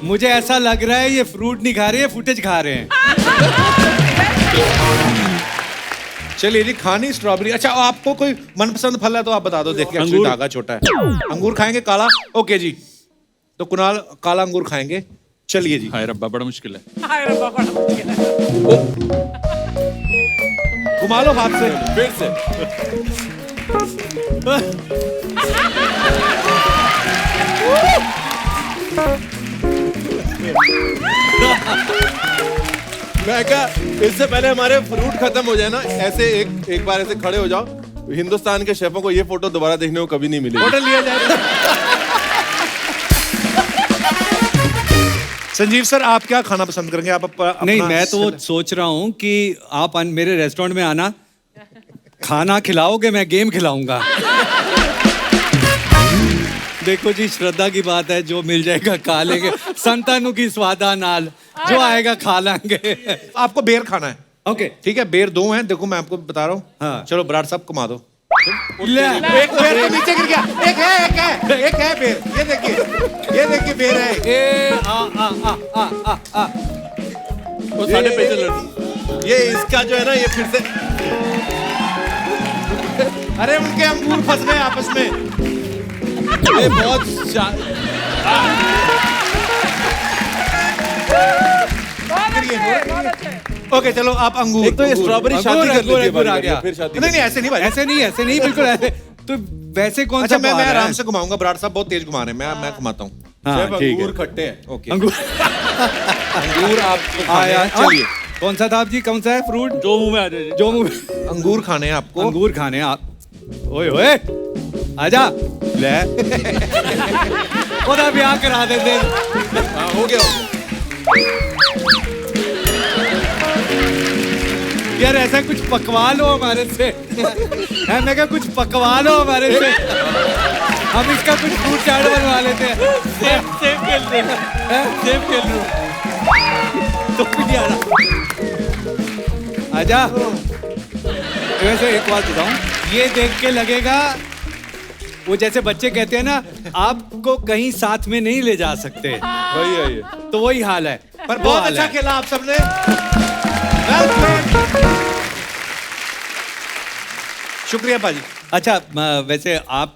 C: मुझे ऐसा लग रहा है ये फ्रूट नहीं खा रहे हैं, फुटेज खा रहे हैं।
A: चलिए जी, खानी स्ट्रॉबेरी। अच्छा, आपको कोई मनपसंद फल है तो आप बता दो, देखिए एक्चुअली
E: अंगूर।
A: धागा छोटा है। अंगूर खाएंगे काला? ओके जी, तो कुणाल काला अंगूर खाएंगे। चलिए जी,
E: हाय रब्बा, बड़ा मुश्किल है।
B: हाय रब्बा, बड़ा मुश्किल है।
A: घुमा लो हाथ से।
D: फिर से मैं क्या, इससे पहले हमारे फ्रूट खत्म हो जाए ना, ऐसे एक बार ऐसे खड़े हो जाओ। हिंदुस्तान के शेफों को ये फोटो दोबारा देखने को कभी नहीं मिलेगी।
A: ऑर्डर लिया जाए। संजीव सर, आप क्या खाना पसंद करेंगे? आप अपना
C: नहीं, मैं तो सोच रहा हूँ कि आप मेरे रेस्टोरेंट में आना, खाना खिलाओगे, मैं गेम खिलाऊंगा। देखो जी, श्रद्धा की बात है, जो मिल जाएगा खा लेंगे। संतानु की स्वादा नाल, जो आएगा खा लेंगे।
A: आपको बेर खाना है।
C: ओके,
A: ठीक है, बेर 2 हैं, देखो मैं आपको बता रहा हूँ।
C: हाँ।
A: चलो बराड़ साहब घुमा दो।
C: ले।
A: एक बेर तो नीचे गिर गया। एक है बेर, ये देखिए बेर है।
C: ए आ आ आ आ आ आ।
E: वो साढ़े पेचे लड़।
D: ये इसका जो है ना, ये फिर से
A: अरे उनके अंगूर फंस गए आपस में।
D: ये बहुत
B: बहुत अच्छे।
A: ओके चलो, आप अंगूर।
D: एक तो ये स्ट्रॉबेरी शादी कर लेती है
C: अंगूर आ
D: बारी
C: गया।
D: बारी, फिर शादी
A: नहीं ऐसे नहीं भाई।
C: ऐसे नहीं, बिल्कुल ऐसे। तो वैसे कौन
A: अच्छा,
C: सा
A: मैं
C: बार है?
A: आराम से घुमाऊंगा। बराड़ साहब बहुत तेज घुमा रहे हैं, मैं घुमाता हूँ।
C: हाँ,
D: शेफ,
C: ठीक है।
D: अंगूर खट्टे हैं।
A: ओके,
C: अंगूर।
A: अंगूर आप
C: आया,
A: चलिए।
C: कौन सा था आप जी? कौन सा है फ्रूट
E: जो मुंह में आ जाए।
C: जो मुंह?
A: अंगूर खाने हैं आपको।
C: अंगूर खाने हैं आप। ओए ओए, आजा ले। ओदा ब्याह करा देते।
D: हाँ, हो गया।
C: यार ऐसा कुछ पकवा लो हमारे से। है, मैं क्या कुछ पकवा लो हमारे से, हम इसका कुछ फ्रूट चाट बनवा लेते हैं।
E: सेब खेल रहे हैं, सेब खेल रहे हैं।
C: तो भी नहीं आ रहा। आजा। वैसे एक बात बताऊं, ये देख के लगेगा वो जैसे बच्चे कहते हैं ना, आपको कहीं साथ में नहीं ले जा सकते।
D: वही है ये।
C: तो वही हाल है।
A: पर
C: वो
A: बहुत
C: हाल
A: अच्छा
C: है।
A: खेला आप सबने। Well played। शुक्रिया पाजी।
C: अच्छा वैसे आप,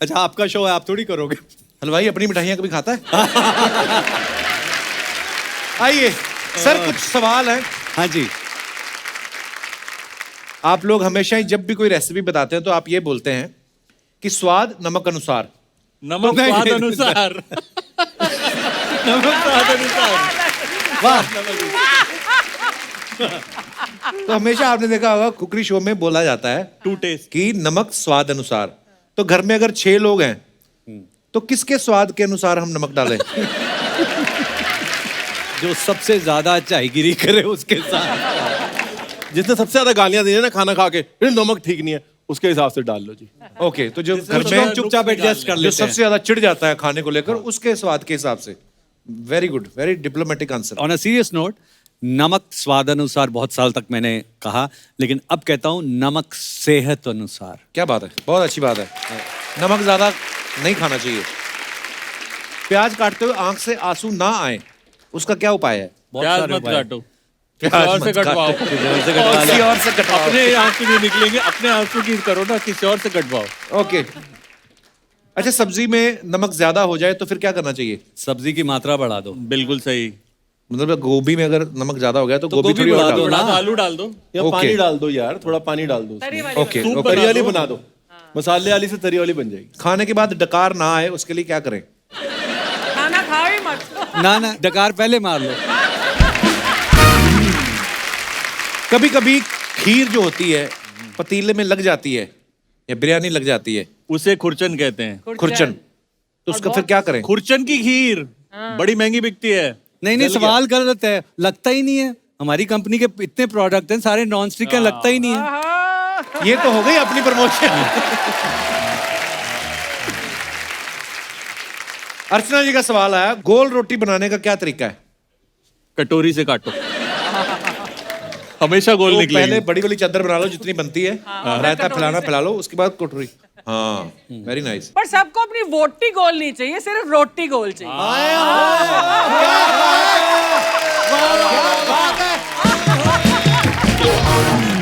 C: अच्छा आपका शो है, आप थोड़ी करोगे।
A: हलवाई अपनी मिठाइयाँ कभी खाता है? आइए सर, कुछ सवाल हैं।
C: हाँ जी।
A: आप लोग हमेशा ही जब भी कोई रेसिपी बताते हैं तो आप ये बोलते हैं कि स्वाद नमक अनुसार।
E: नमक
C: नहीं,
E: स्वाद
C: नहीं,
E: अनुसार। नमक स्वाद अनुसार।
C: वाह।
A: तो हमेशा आपने देखा होगा कुकरी शो में बोला जाता है
E: टू टेस्ट।
A: कि नमक स्वाद अनुसार। तो घर में अगर 6 लोग हैं तो किसके स्वाद के अनुसार हम नमक डालें?
C: जो सबसे ज्यादा चायगिरी करे उसके साथ।
D: जिसने सबसे ज्यादा गालियां दी है ना खाना खा के, "ये नमक ठीक नहीं है", उसके हिसाब से डाल लो जी।
A: ओके, तो जो घर
C: कुछ
A: में
C: लोग चुपचाप एडजस्ट कर
A: जो
C: लेते
A: सबसे
C: हैं।
A: ज्यादा चिढ़ जाता है खाने को लेकर, उसके स्वाद के हिसाब से। Very good, very diplomatic answer.
C: On a serious note, नमक स्वाद अनुसार बहुत साल तक मैंने कहा, लेकिन अब कहता हूँ नमक सेहत अनुसार।
A: क्या बात है, बहुत अच्छी बात है। नमक ज्यादा नहीं खाना चाहिए। प्याज काटते हुए आंख से आंसू ना आए, उसका क्या उपाय है?
E: प्याज
C: सारे
E: मत
C: उपाय।
E: काटो,
A: प्याज
E: और
A: मत
E: से कटवाओ।
A: काटो। किसी और से कटवाओ।
E: अपने आंसू नहीं निकलेंगे, अपने आंसू की करो ना, किसी और से कटवाओ।
A: ओके। अच्छा, सब्जी में नमक ज्यादा हो जाए तो फिर क्या करना चाहिए?
C: सब्जी की मात्रा बढ़ा दो।
E: बिल्कुल सही।
A: मतलब गोभी में अगर नमक ज्यादा हो गया तो गोभी
C: गोभी
A: थोड़ी और
C: बढ़ा
A: डालो।
C: दो
E: थोड़ा
C: ना।
E: आलू डाल दो।
D: या
A: ओके।
D: पानी डाल दो यार, थोड़ा पानी डाल दो
B: तरी
D: उसमें।
B: वाली
A: ओके,
B: बनाओ।
A: ओके।
D: तरी वाली बना दो, मसाले वाली से तरी वाली बन जाएगी।
A: खाने के बाद डकार ना आए उसके लिए क्या करें?
B: खाना खाओ ही मत।
C: ना डकार पहले मार लो।
A: कभी कभी खीर जो होती है पतीले में लग जाती है या बिरयानी लग जाती है,
E: उसे खुरचन कहते हैं।
A: खुरचन, तो उसका फिर क्या करें?
E: खुरचन की खीर बड़ी महंगी बिकती है।
C: नहीं, सवाल गलत है, लगता ही नहीं है। हमारी कंपनी के इतने प्रोडक्ट हैं, सारे नॉन स्टिक हैं, लगता ही नहीं है।
A: ये तो हो गई अपनी प्रमोशन। अर्चना जी का सवाल आया, गोल रोटी बनाने का क्या तरीका है?
E: कटोरी से काटो, हमेशा गोल
A: तो
E: निकलेगी।
A: पहले बड़ी वाली चादर बना लो जितनी बनती है, रायता फैलाना फैला लो, उसके बाद कटोरी। हाँ, वेरी नाइस।
B: पर सबको अपनी वोटी गोल नहीं चाहिए, सिर्फ रोटी गोल चाहिए।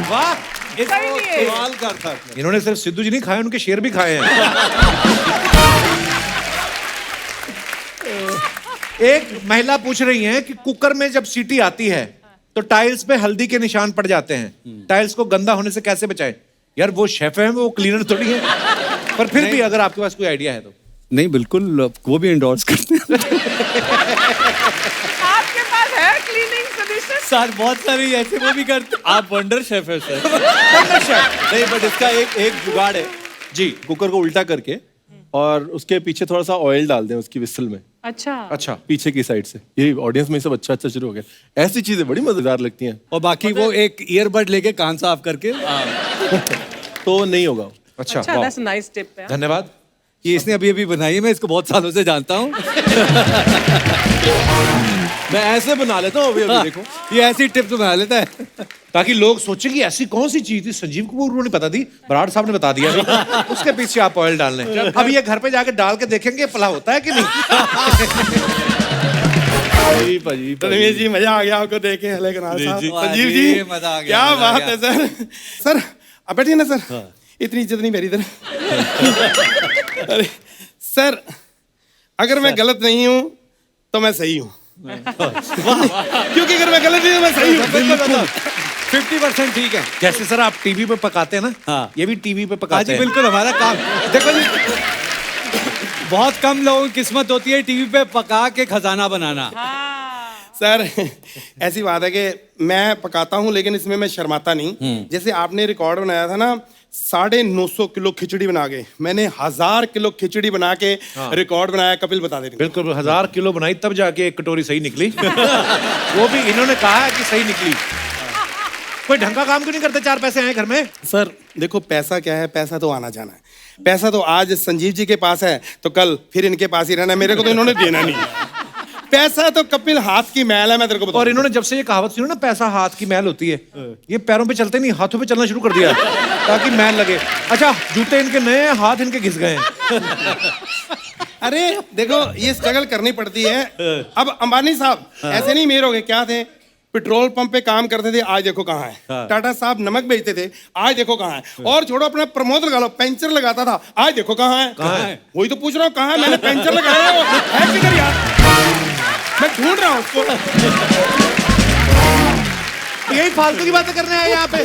A: वाह,
B: सही नहीं है।
C: सवाल करता है।
A: इन्होंने सिर्फ सिद्धू जी नहीं खाए, उनके शेर भी खाए हैं। एक महिला पूछ रही है कि कुकर में जब सीटी आती है तो टाइल्स पे हल्दी के निशान पड़ जाते हैं, टाइल्स को गंदा होने से कैसे बचाएं? यार वो शेफ है, वो क्लीनर थोड़ी है। पर फिर भी अगर आपके पास कोई आइडिया है तो।
C: नहीं, बिल्कुल, वो भी एंडोर्स करते हैं।
B: आपके पास है क्लीनिंग सॉल्यूशन?
C: साथ बहुत सारे ऐसे वो भी करते।
E: आप वंडर शेफ है सर।
D: नहीं, बट इसका एक जुगाड़ है जी। कुकर को उल्टा करके और उसके पीछे थोड़ा सा ऑयल डाल दें उसकी विसल में,
B: अच्छा।
A: अच्छा,
D: पीछे की साइड से। ये ऑडियंस में सब अच्छा अच्छा शुरू हो गया। ऐसी चीजें बड़ी मजेदार लगती हैं।
C: और बाकी वो एक ईयरबड लेके कान साफ करके।
D: तो नहीं होगा।
A: अच्छा,
B: अच्छा,
A: वाह,
B: दैट्स नाइस टिप है।
A: धन्यवाद।
C: ये इसने अभी अभी बनाई है, मैं इसको बहुत सालों से जानता हूँ।
D: मैं ऐसे बना लेता हूँ अभी अभी, देखो।
C: ये ऐसी टिप्स बना लेता है।
A: ताकि लोग सोचें कि ऐसी कौन सी चीज थी, संजीव कपूर को नहीं पता थी, बराड़ साहब ने बता दिया। उसके पीछे आप ऑयल डाल लें। अब ये घर पे जाके डाल के देखेंगे भला होता है कि नहीं।
H: रमेश जी, मजा आ गया आपको देख के। हले कनाल साहब, संजीव जी,
C: जी, मजा आ गया,
H: क्या
C: मजा आ
H: बात
C: गया।
H: है सर। सर आप बैठिए ना सर, इतनी इज्जत नहीं मेरी इधर। अरे सर, अगर मैं गलत नहीं हूँ तो मैं सही हूँ। क्योंकि अगर मैं गलत नहीं हूँ मैं सही हूँ।
C: 50% ठीक है।
A: जैसे सर आप टीवी पे पकाते हैं ना,
C: हाँ।
A: ये भी टीवी पे
C: हाँ
A: पकाते
C: जी,
A: हैं।
C: बिल्कुल हमारा काम। देखो जी, बहुत कम लोगों की किस्मत होती है टीवी पे पका के खजाना बनाना।
H: सर ऐसी बात है कि मैं पकाता हूँ, लेकिन इसमें मैं शर्माता नहीं। जैसे आपने रिकॉर्ड बनाया था ना 950 किलो खिचड़ी बना के, मैंने 1000 किलो खिचड़ी बना के रिकॉर्ड बनाया। कपिल बता दे।
A: बिल्कुल, 1000 किलो बनाई तब जाके एक कटोरी सही निकली। वो भी इन्होंने कहा है कि सही निकली। कोई ढंग का काम क्यों नहीं करते? 4 पैसे आए घर में।
H: सर देखो, पैसा क्या है, पैसा तो आना जाना है। पैसा तो आज संजीव जी के पास है तो कल फिर इनके पास ही रहना है। मेरे को तो इन्होंने देना नहीं है। पैसा तो कपिल हाथ की मैल है, मैं तेरे को बताऊं।
A: और इन्होंने जब से ये कहावत सुनी ना, पैसा हाथ की मैल होती है, ये पैरों पे चलते नहीं, हाथों पे चलना शुरू कर दिया ताकि मैल लगे। अच्छा, जूते इनके नए हैं, हाथ इनके घिस गए हैं।
H: अरे देखो, ये स्ट्रगल करनी पड़ती है। अब अंबानी साहब ऐसे नहीं मेर हो गए, क्या थे? पेट्रोल पंप पे काम करते थे, आज देखो कहाँ है। टाटा साहब नमक बेचते थे, आज देखो कहाँ है। और छोड़ो, अपना प्रमोद लगा लो, पेंचर लगाता था, आज देखो कहाँ है।
A: कहाँ है?
H: वही तो पूछ रहा हूँ, कहाँ है? मैंने पेंचर लगाया है किधर यार? मैं ढूंढ रहा हूँ उसको।
A: यही फालतू की बातें करने आए यहाँ पे।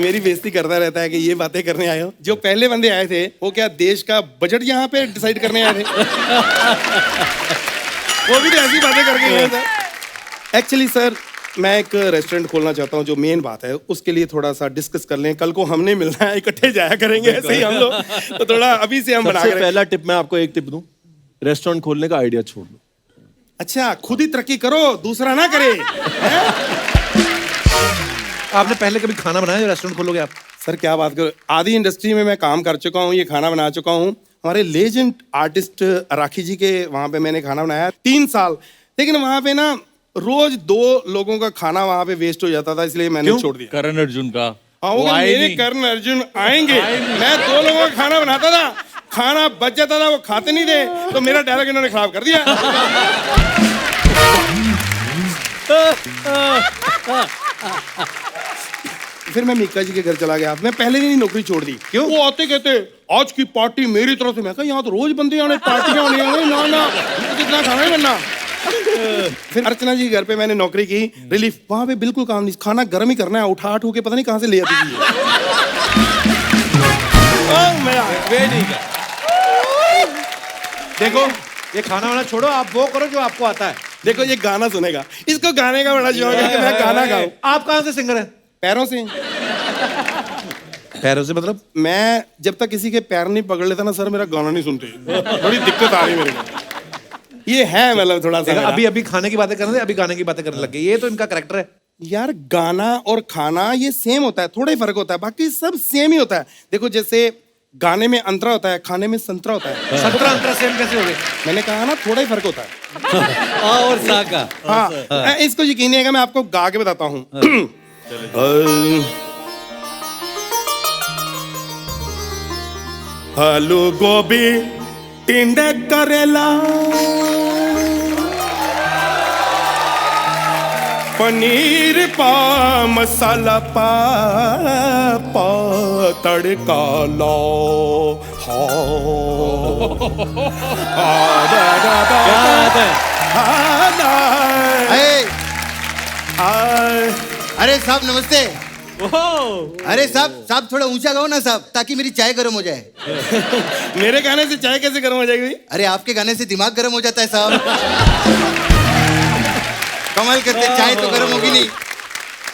H: मेरी बेइज्जती करता रहता है कि ये बातें करने आए हो। जो पहले बंदे आए थे वो क्या देश का बजट यहाँ पे डिसाइड करने आए थे? वो भी तो ऐसी बातें करके गए थे। एक्चुअली सर, मैं एक रेस्टोरेंट खोलना चाहता हूँ। जो मेन बात है उसके लिए थोड़ा सा डिस्कस कर लें। कल को हमने मिलना है, इकट्ठे जाया करेंगे ऐसे ही हम लोग। तो थोड़ा अभी से हम बना
D: सबसे
H: करें।
D: पहला टिप मैं आपको एक टिप दूं, रेस्टोरेंट खोलने का आइडिया छोड़ दो।
H: अच्छा, खुद ही तरक्की करो, दूसरा ना करे। हैं?
A: आपने पहले कभी खाना बनाया जो रेस्टोरेंट खोलोगे आप?
H: सर क्या बात करो, आधी इंडस्ट्री में मैं काम कर चुका हूँ, ये खाना बना चुका हूँ। हमारे लेजेंड आर्टिस्ट राखी जी के वहाँ पे मैंने खाना बनाया 3 साल, लेकिन वहाँ पे ना रोज 2 लोगों का खाना वहाँ पे वेस्ट हो जाता था, इसलिए मैंने छोड़ दिया।
E: करण अर्जुन का
H: हाँ,
E: वो आए
H: मेरे
E: नहीं।
H: कर्ण अर्जुन आएंगे, मैं 2 लोगों का खाना बनाता था, खाना बच जाता था, वो खाते नहीं थे, तो मेरा डायलॉग इन्होंने खराब कर दिया। फिर मैं मीका जी के घर चला गया, मैं पहले दिन ही नौकरी छोड़ दी। क्यों? वो आते कहते आज की पार्टी मेरी तरफ से। मैं कहा यहाँ तो रोज बंदे आने, पार्टियां होनी है, ना ना कितना खाना ही बनना। फिर अर्चना जी के घर पे मैंने नौकरी की, रिलीफ। वहां पे बिल्कुल काम नहीं, खाना गर्म ही करना है, उठा के पता नहीं कहाँ से ले आती थी।
A: देखो ये खाना वाना छोड़ो, आप वो करो जो आपको आता है।
H: देखो ये गाना सुनेगा, इसको गाने का बड़ा शौक है कि मैं गाना गाऊं।
A: आप कहाँ से सिंगर हैं?
H: पैरों से।
A: पैरों से मतलब?
H: मैं जब तक किसी के पैर नहीं पकड़ लेता ना सर, मेरा गाना नहीं सुनते, बड़ी दिक्कत आ रही मेरे को। ये है मतलब थोड़ा सा।
A: अभी अभी खाने की बातें कर रहे थे, अभी गाने की बातें करने लग गए। ये तो इनका कैरेक्टर है
H: यार। गाना और खाना ये सेम होता है, थोड़ा ही फर्क होता है, बाकी सब सेम ही होता है। देखो जैसे गाने में अंतरा होता है, खाने में संतरा होता है।
A: संतरा अंतरा सेम कैसे हो गए?
H: मैंने कहा ना थोड़ा ही फर्क होता है।
C: और सा का।
H: हाँ, इसको यकीन नहीं है, मैं आपको गा के बताता हूँ। आलू गोभी टिंडे करेला पनीर पा मसाला पा तड़का लो।
G: अरे साहब नमस्ते। अरे साहब थोड़ा ऊंचा गाओ ना साहब, ताकि मेरी चाय गर्म हो जाए।
H: मेरे गाने से चाय कैसे गर्म हो जाएगी?
G: अरे आपके गाने से दिमाग गर्म हो जाता है साहब। कमाल करते, चाय तो गर्म होगी नहीं।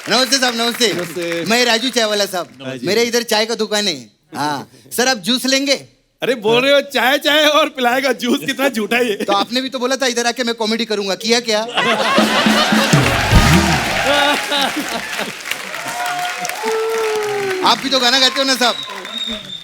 G: नमस्ते साहब, नमस्ते। मैं राजू चाय वाला साहब, मेरे इधर चाय का दुकान है। हाँ सर, आप जूस लेंगे?
H: अरे बोल रहे हो चाय चाय और पिलाएगा जूस, कितना झूठा है ये।
G: तो आपने भी तो बोला था इधर आके मैं कॉमेडी करूंगा, किया क्या? आप भी तो गाना गाते हो ना साहब।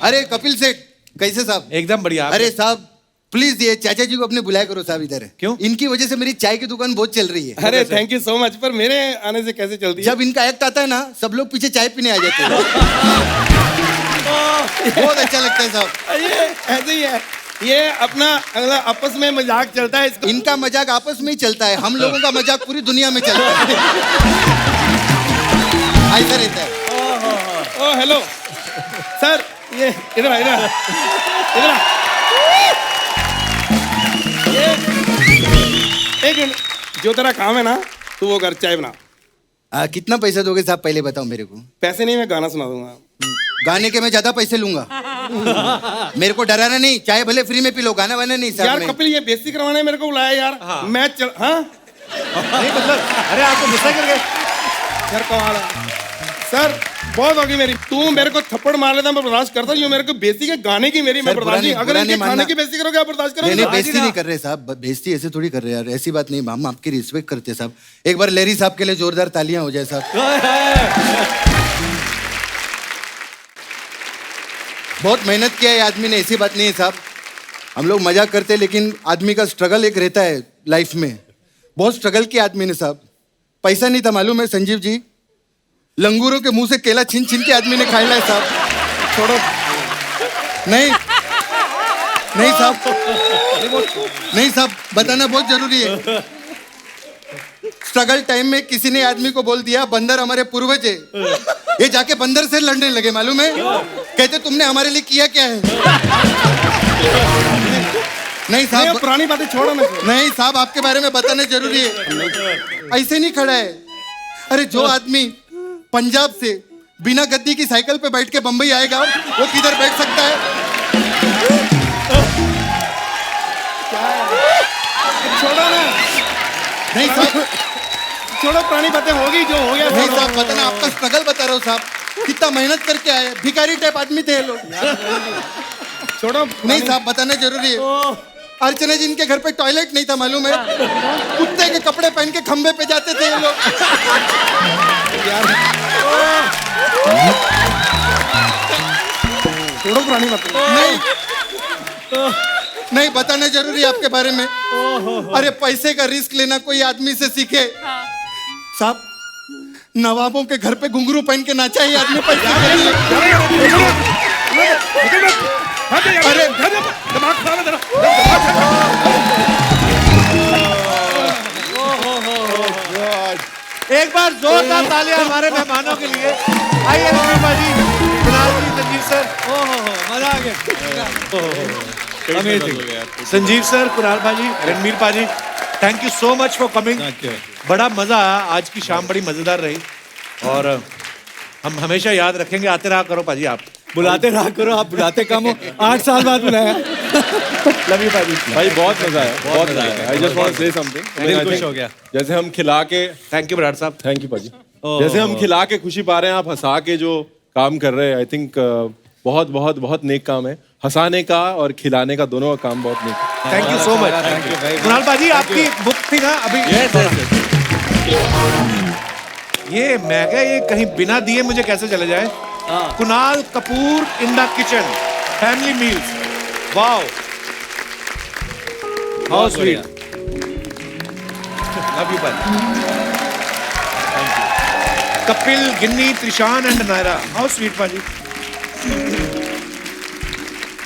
G: अरे कपिल सेठ कैसे साहब?
A: एकदम बढ़िया।
G: अरे साहब प्लीज ये चाचा जी को अपने बुलाया करो साहब इधर।
A: क्यों?
G: इनकी वजह से मेरी चाय की दुकान बहुत चल रही है।
H: अरे थैंक यू सो मच, पर मेरे आने से कैसे चलती है?
G: जब इनका एक्ट आता है ना, सब लोग पीछे चाय पीने आ जाते हैं। बहुत अच्छा लगता है साहब।
H: ये ऐसे ही है, ये अपना अगला आपस में मजाक चलता है इसका।
G: इनका मजाक आपस में ही चलता है, हम लोगों का मजाक पूरी दुनिया में चलता है। ऐसा रहता है।
H: ओ हेलो सर, ये इधर आ, इधर आ, इधर आ। ये एक मिनट, जो तेरा काम है ना तू वो कर, चाय बना।
G: कितना पैसा दोगे साहब पहले बताओ मेरे को।
H: पैसे नहीं, मैं गाना सुना दूंगा।
G: गाने के मैं ज्यादा पैसे लूंगा। मेरे को डराना नहीं, चाय भले फ्री में पी लो, गाना वाना नहीं साहब।
H: यार कपिल, ये बेइज्जती करवाने मेरे को बुलाया यार।
A: हाँ।
H: मैं चल, हाँ
A: नहीं मतलब, अरे आपको गुस्सा कर गए
H: सर, कमाल है सर, बहुत होगी मेरी। तू मेरे को थप्पड़ मार लेता मैं बर्दाश्त करता हूँ, मेरे को बेइज्जती के गाने की मेरी मैं बर्दाश्त नहीं। अगर इनके खाने की बेइज्जती करोगे आप बर्दाश्त करोगे?
G: नहीं बेइज्जती नहीं कर रहे साहब, बेइज्जती ऐसे थोड़ी कर रहे यार, ऐसी बात नहीं। हम आपकी रिस्पेक्ट करते हैं साहब। एक बार लेरी साहब के लिए जोरदार तालियां हो जाए साहब। बहुत मेहनत किया है आदमी ने, ऐसी बात नहीं है साहब। हम लोग मजाक करते हैं, लेकिन आदमी का स्ट्रगल एक रहता है लाइफ में। बहुत स्ट्रगल किया आदमी ने साहब। पैसा नहीं था मालूम है संजीव जी, लंगूरों के मुंह से केला छीन छीन के आदमी ने खाया है साहब। छोड़ो, नहीं नहीं साहब, नहीं साहब, बताना बहुत जरूरी है। स्ट्रगल टाइम में किसी ने आदमी को बोल दिया बंदर हमारे पूर्वज है। ये जाके बंदर से लड़ने लगे मालूम है। कहते तुमने हमारे लिए किया क्या है? नहीं साहब,
H: पुरानी बातें छोड़ो ना।
G: नहीं साहब, आपके बारे में बताना जरूरी है। ऐसे नहीं खड़ा है। अरे जो आदमी पंजाब से बिना गद्दी की साइकिल पे बैठ के बंबई आएगा, वो किधर बैठ सकता है?
H: छोड़ो ना।
G: नहीं साहब,
H: छोड़ो, पुरानी बातें होगी, जो हो गया।
G: नहीं साहब, बताना, आपका स्ट्रगल बता रहा हूँ साहब। कितना मेहनत करके आए, भिखारी टाइप आदमी थे ये लोग।
H: छोड़ो।
G: नहीं साहब, बताना जरूरी है। अर्चना जी इनके घर पे टॉयलेट नहीं था मालूम है, कुत्ते के कपड़े पहन के खंबे पे जाते थे ये लोग।
H: छोड़ो पुरानी बात।
G: नहीं बताना जरूरी है आपके बारे में। अरे पैसे का रिस्क लेना कोई आदमी से सीखे। साहब नवाबों के घर पे घुंघरू पहन के नाचा ही आदमी पैसे के लिए। अरे
A: एक बार जोरदार तालियां हमारे मेहमानों के लिए। आइए रणवीर भाजी, कुणाल जी, संजीव सर।
C: मजा आ गया। Amazing.
A: संजीव सर, कुणाल भाजी, रणवीर भाजी, thank you so much for coming. बड़ा मजा आया, आज की शाम बड़ी मजेदार रही और हम हमेशा याद रखेंगे। आते रहा करो भाजी, आप
C: बुलाते रहा करो, आप बुलाते कम हो। 8 साल बाद बुलाया।
A: लव यू भाजी।
D: भाई बहुत मजा आया, बहुत मजा आया। I just want to say something.
C: दिल खुश हो गया।
D: जैसे हम खिला के,
A: थैंक यू बराड़ साहब।
D: थैंक यू पाजी। जैसे हम खिला के खुशी पा रहे हैं, आप हंसा के जो काम कर रहे हैं, आई थिंक बहुत बहुत बहुत नेक काम है। हंसाने का और खिलाने का दोनों का काम बहुत नेक है।
A: Thank you so much. Kunal भाजी, आपकी बुक थी ना अभी? ये मैं क्या, ये कहीं बिना दिए मुझे कैसे चले जाए? Kunal Kapoor in the kitchen, family meals. Wow, how sweet. Love you भाई। कपिल, गिन्नी, Trishan and Naira, how sweet भाजी।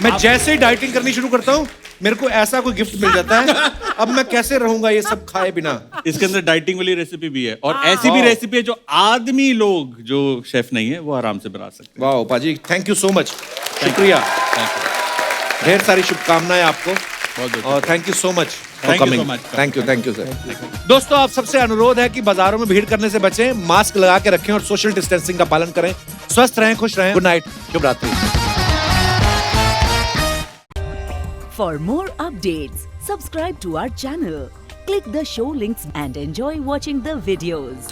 A: मैं जैसे ही डाइटिंग करनी शुरू करता हूँ मेरे को ऐसा कोई गिफ्ट मिल जाता है। अब मैं कैसे रहूंगा ये सब खाए बिना?
E: इसके अंदर डाइटिंग वाली रेसिपी भी है और ऐसी भी रेसिपी है जो आदमी लोग जो शेफ नहीं है वो आराम से बना सकते हैं।
A: वाह पाजी, थैंक यू सो मच, शुक्रिया, ढेर सारी शुभकामनाएं आपको और thank you so much for coming. Thank you sir. दोस्तों, आप सबसे अनुरोध है कि बाजारों में भीड़ करने से बचें, मास्क लगा के रखें और सोशल डिस्टेंसिंग का पालन करें। स्वस्थ रहें, खुश रहें। गुड नाइट, शुभ रात्रि।
I: For more updates, subscribe to our channel, click the show links and enjoy watching the videos.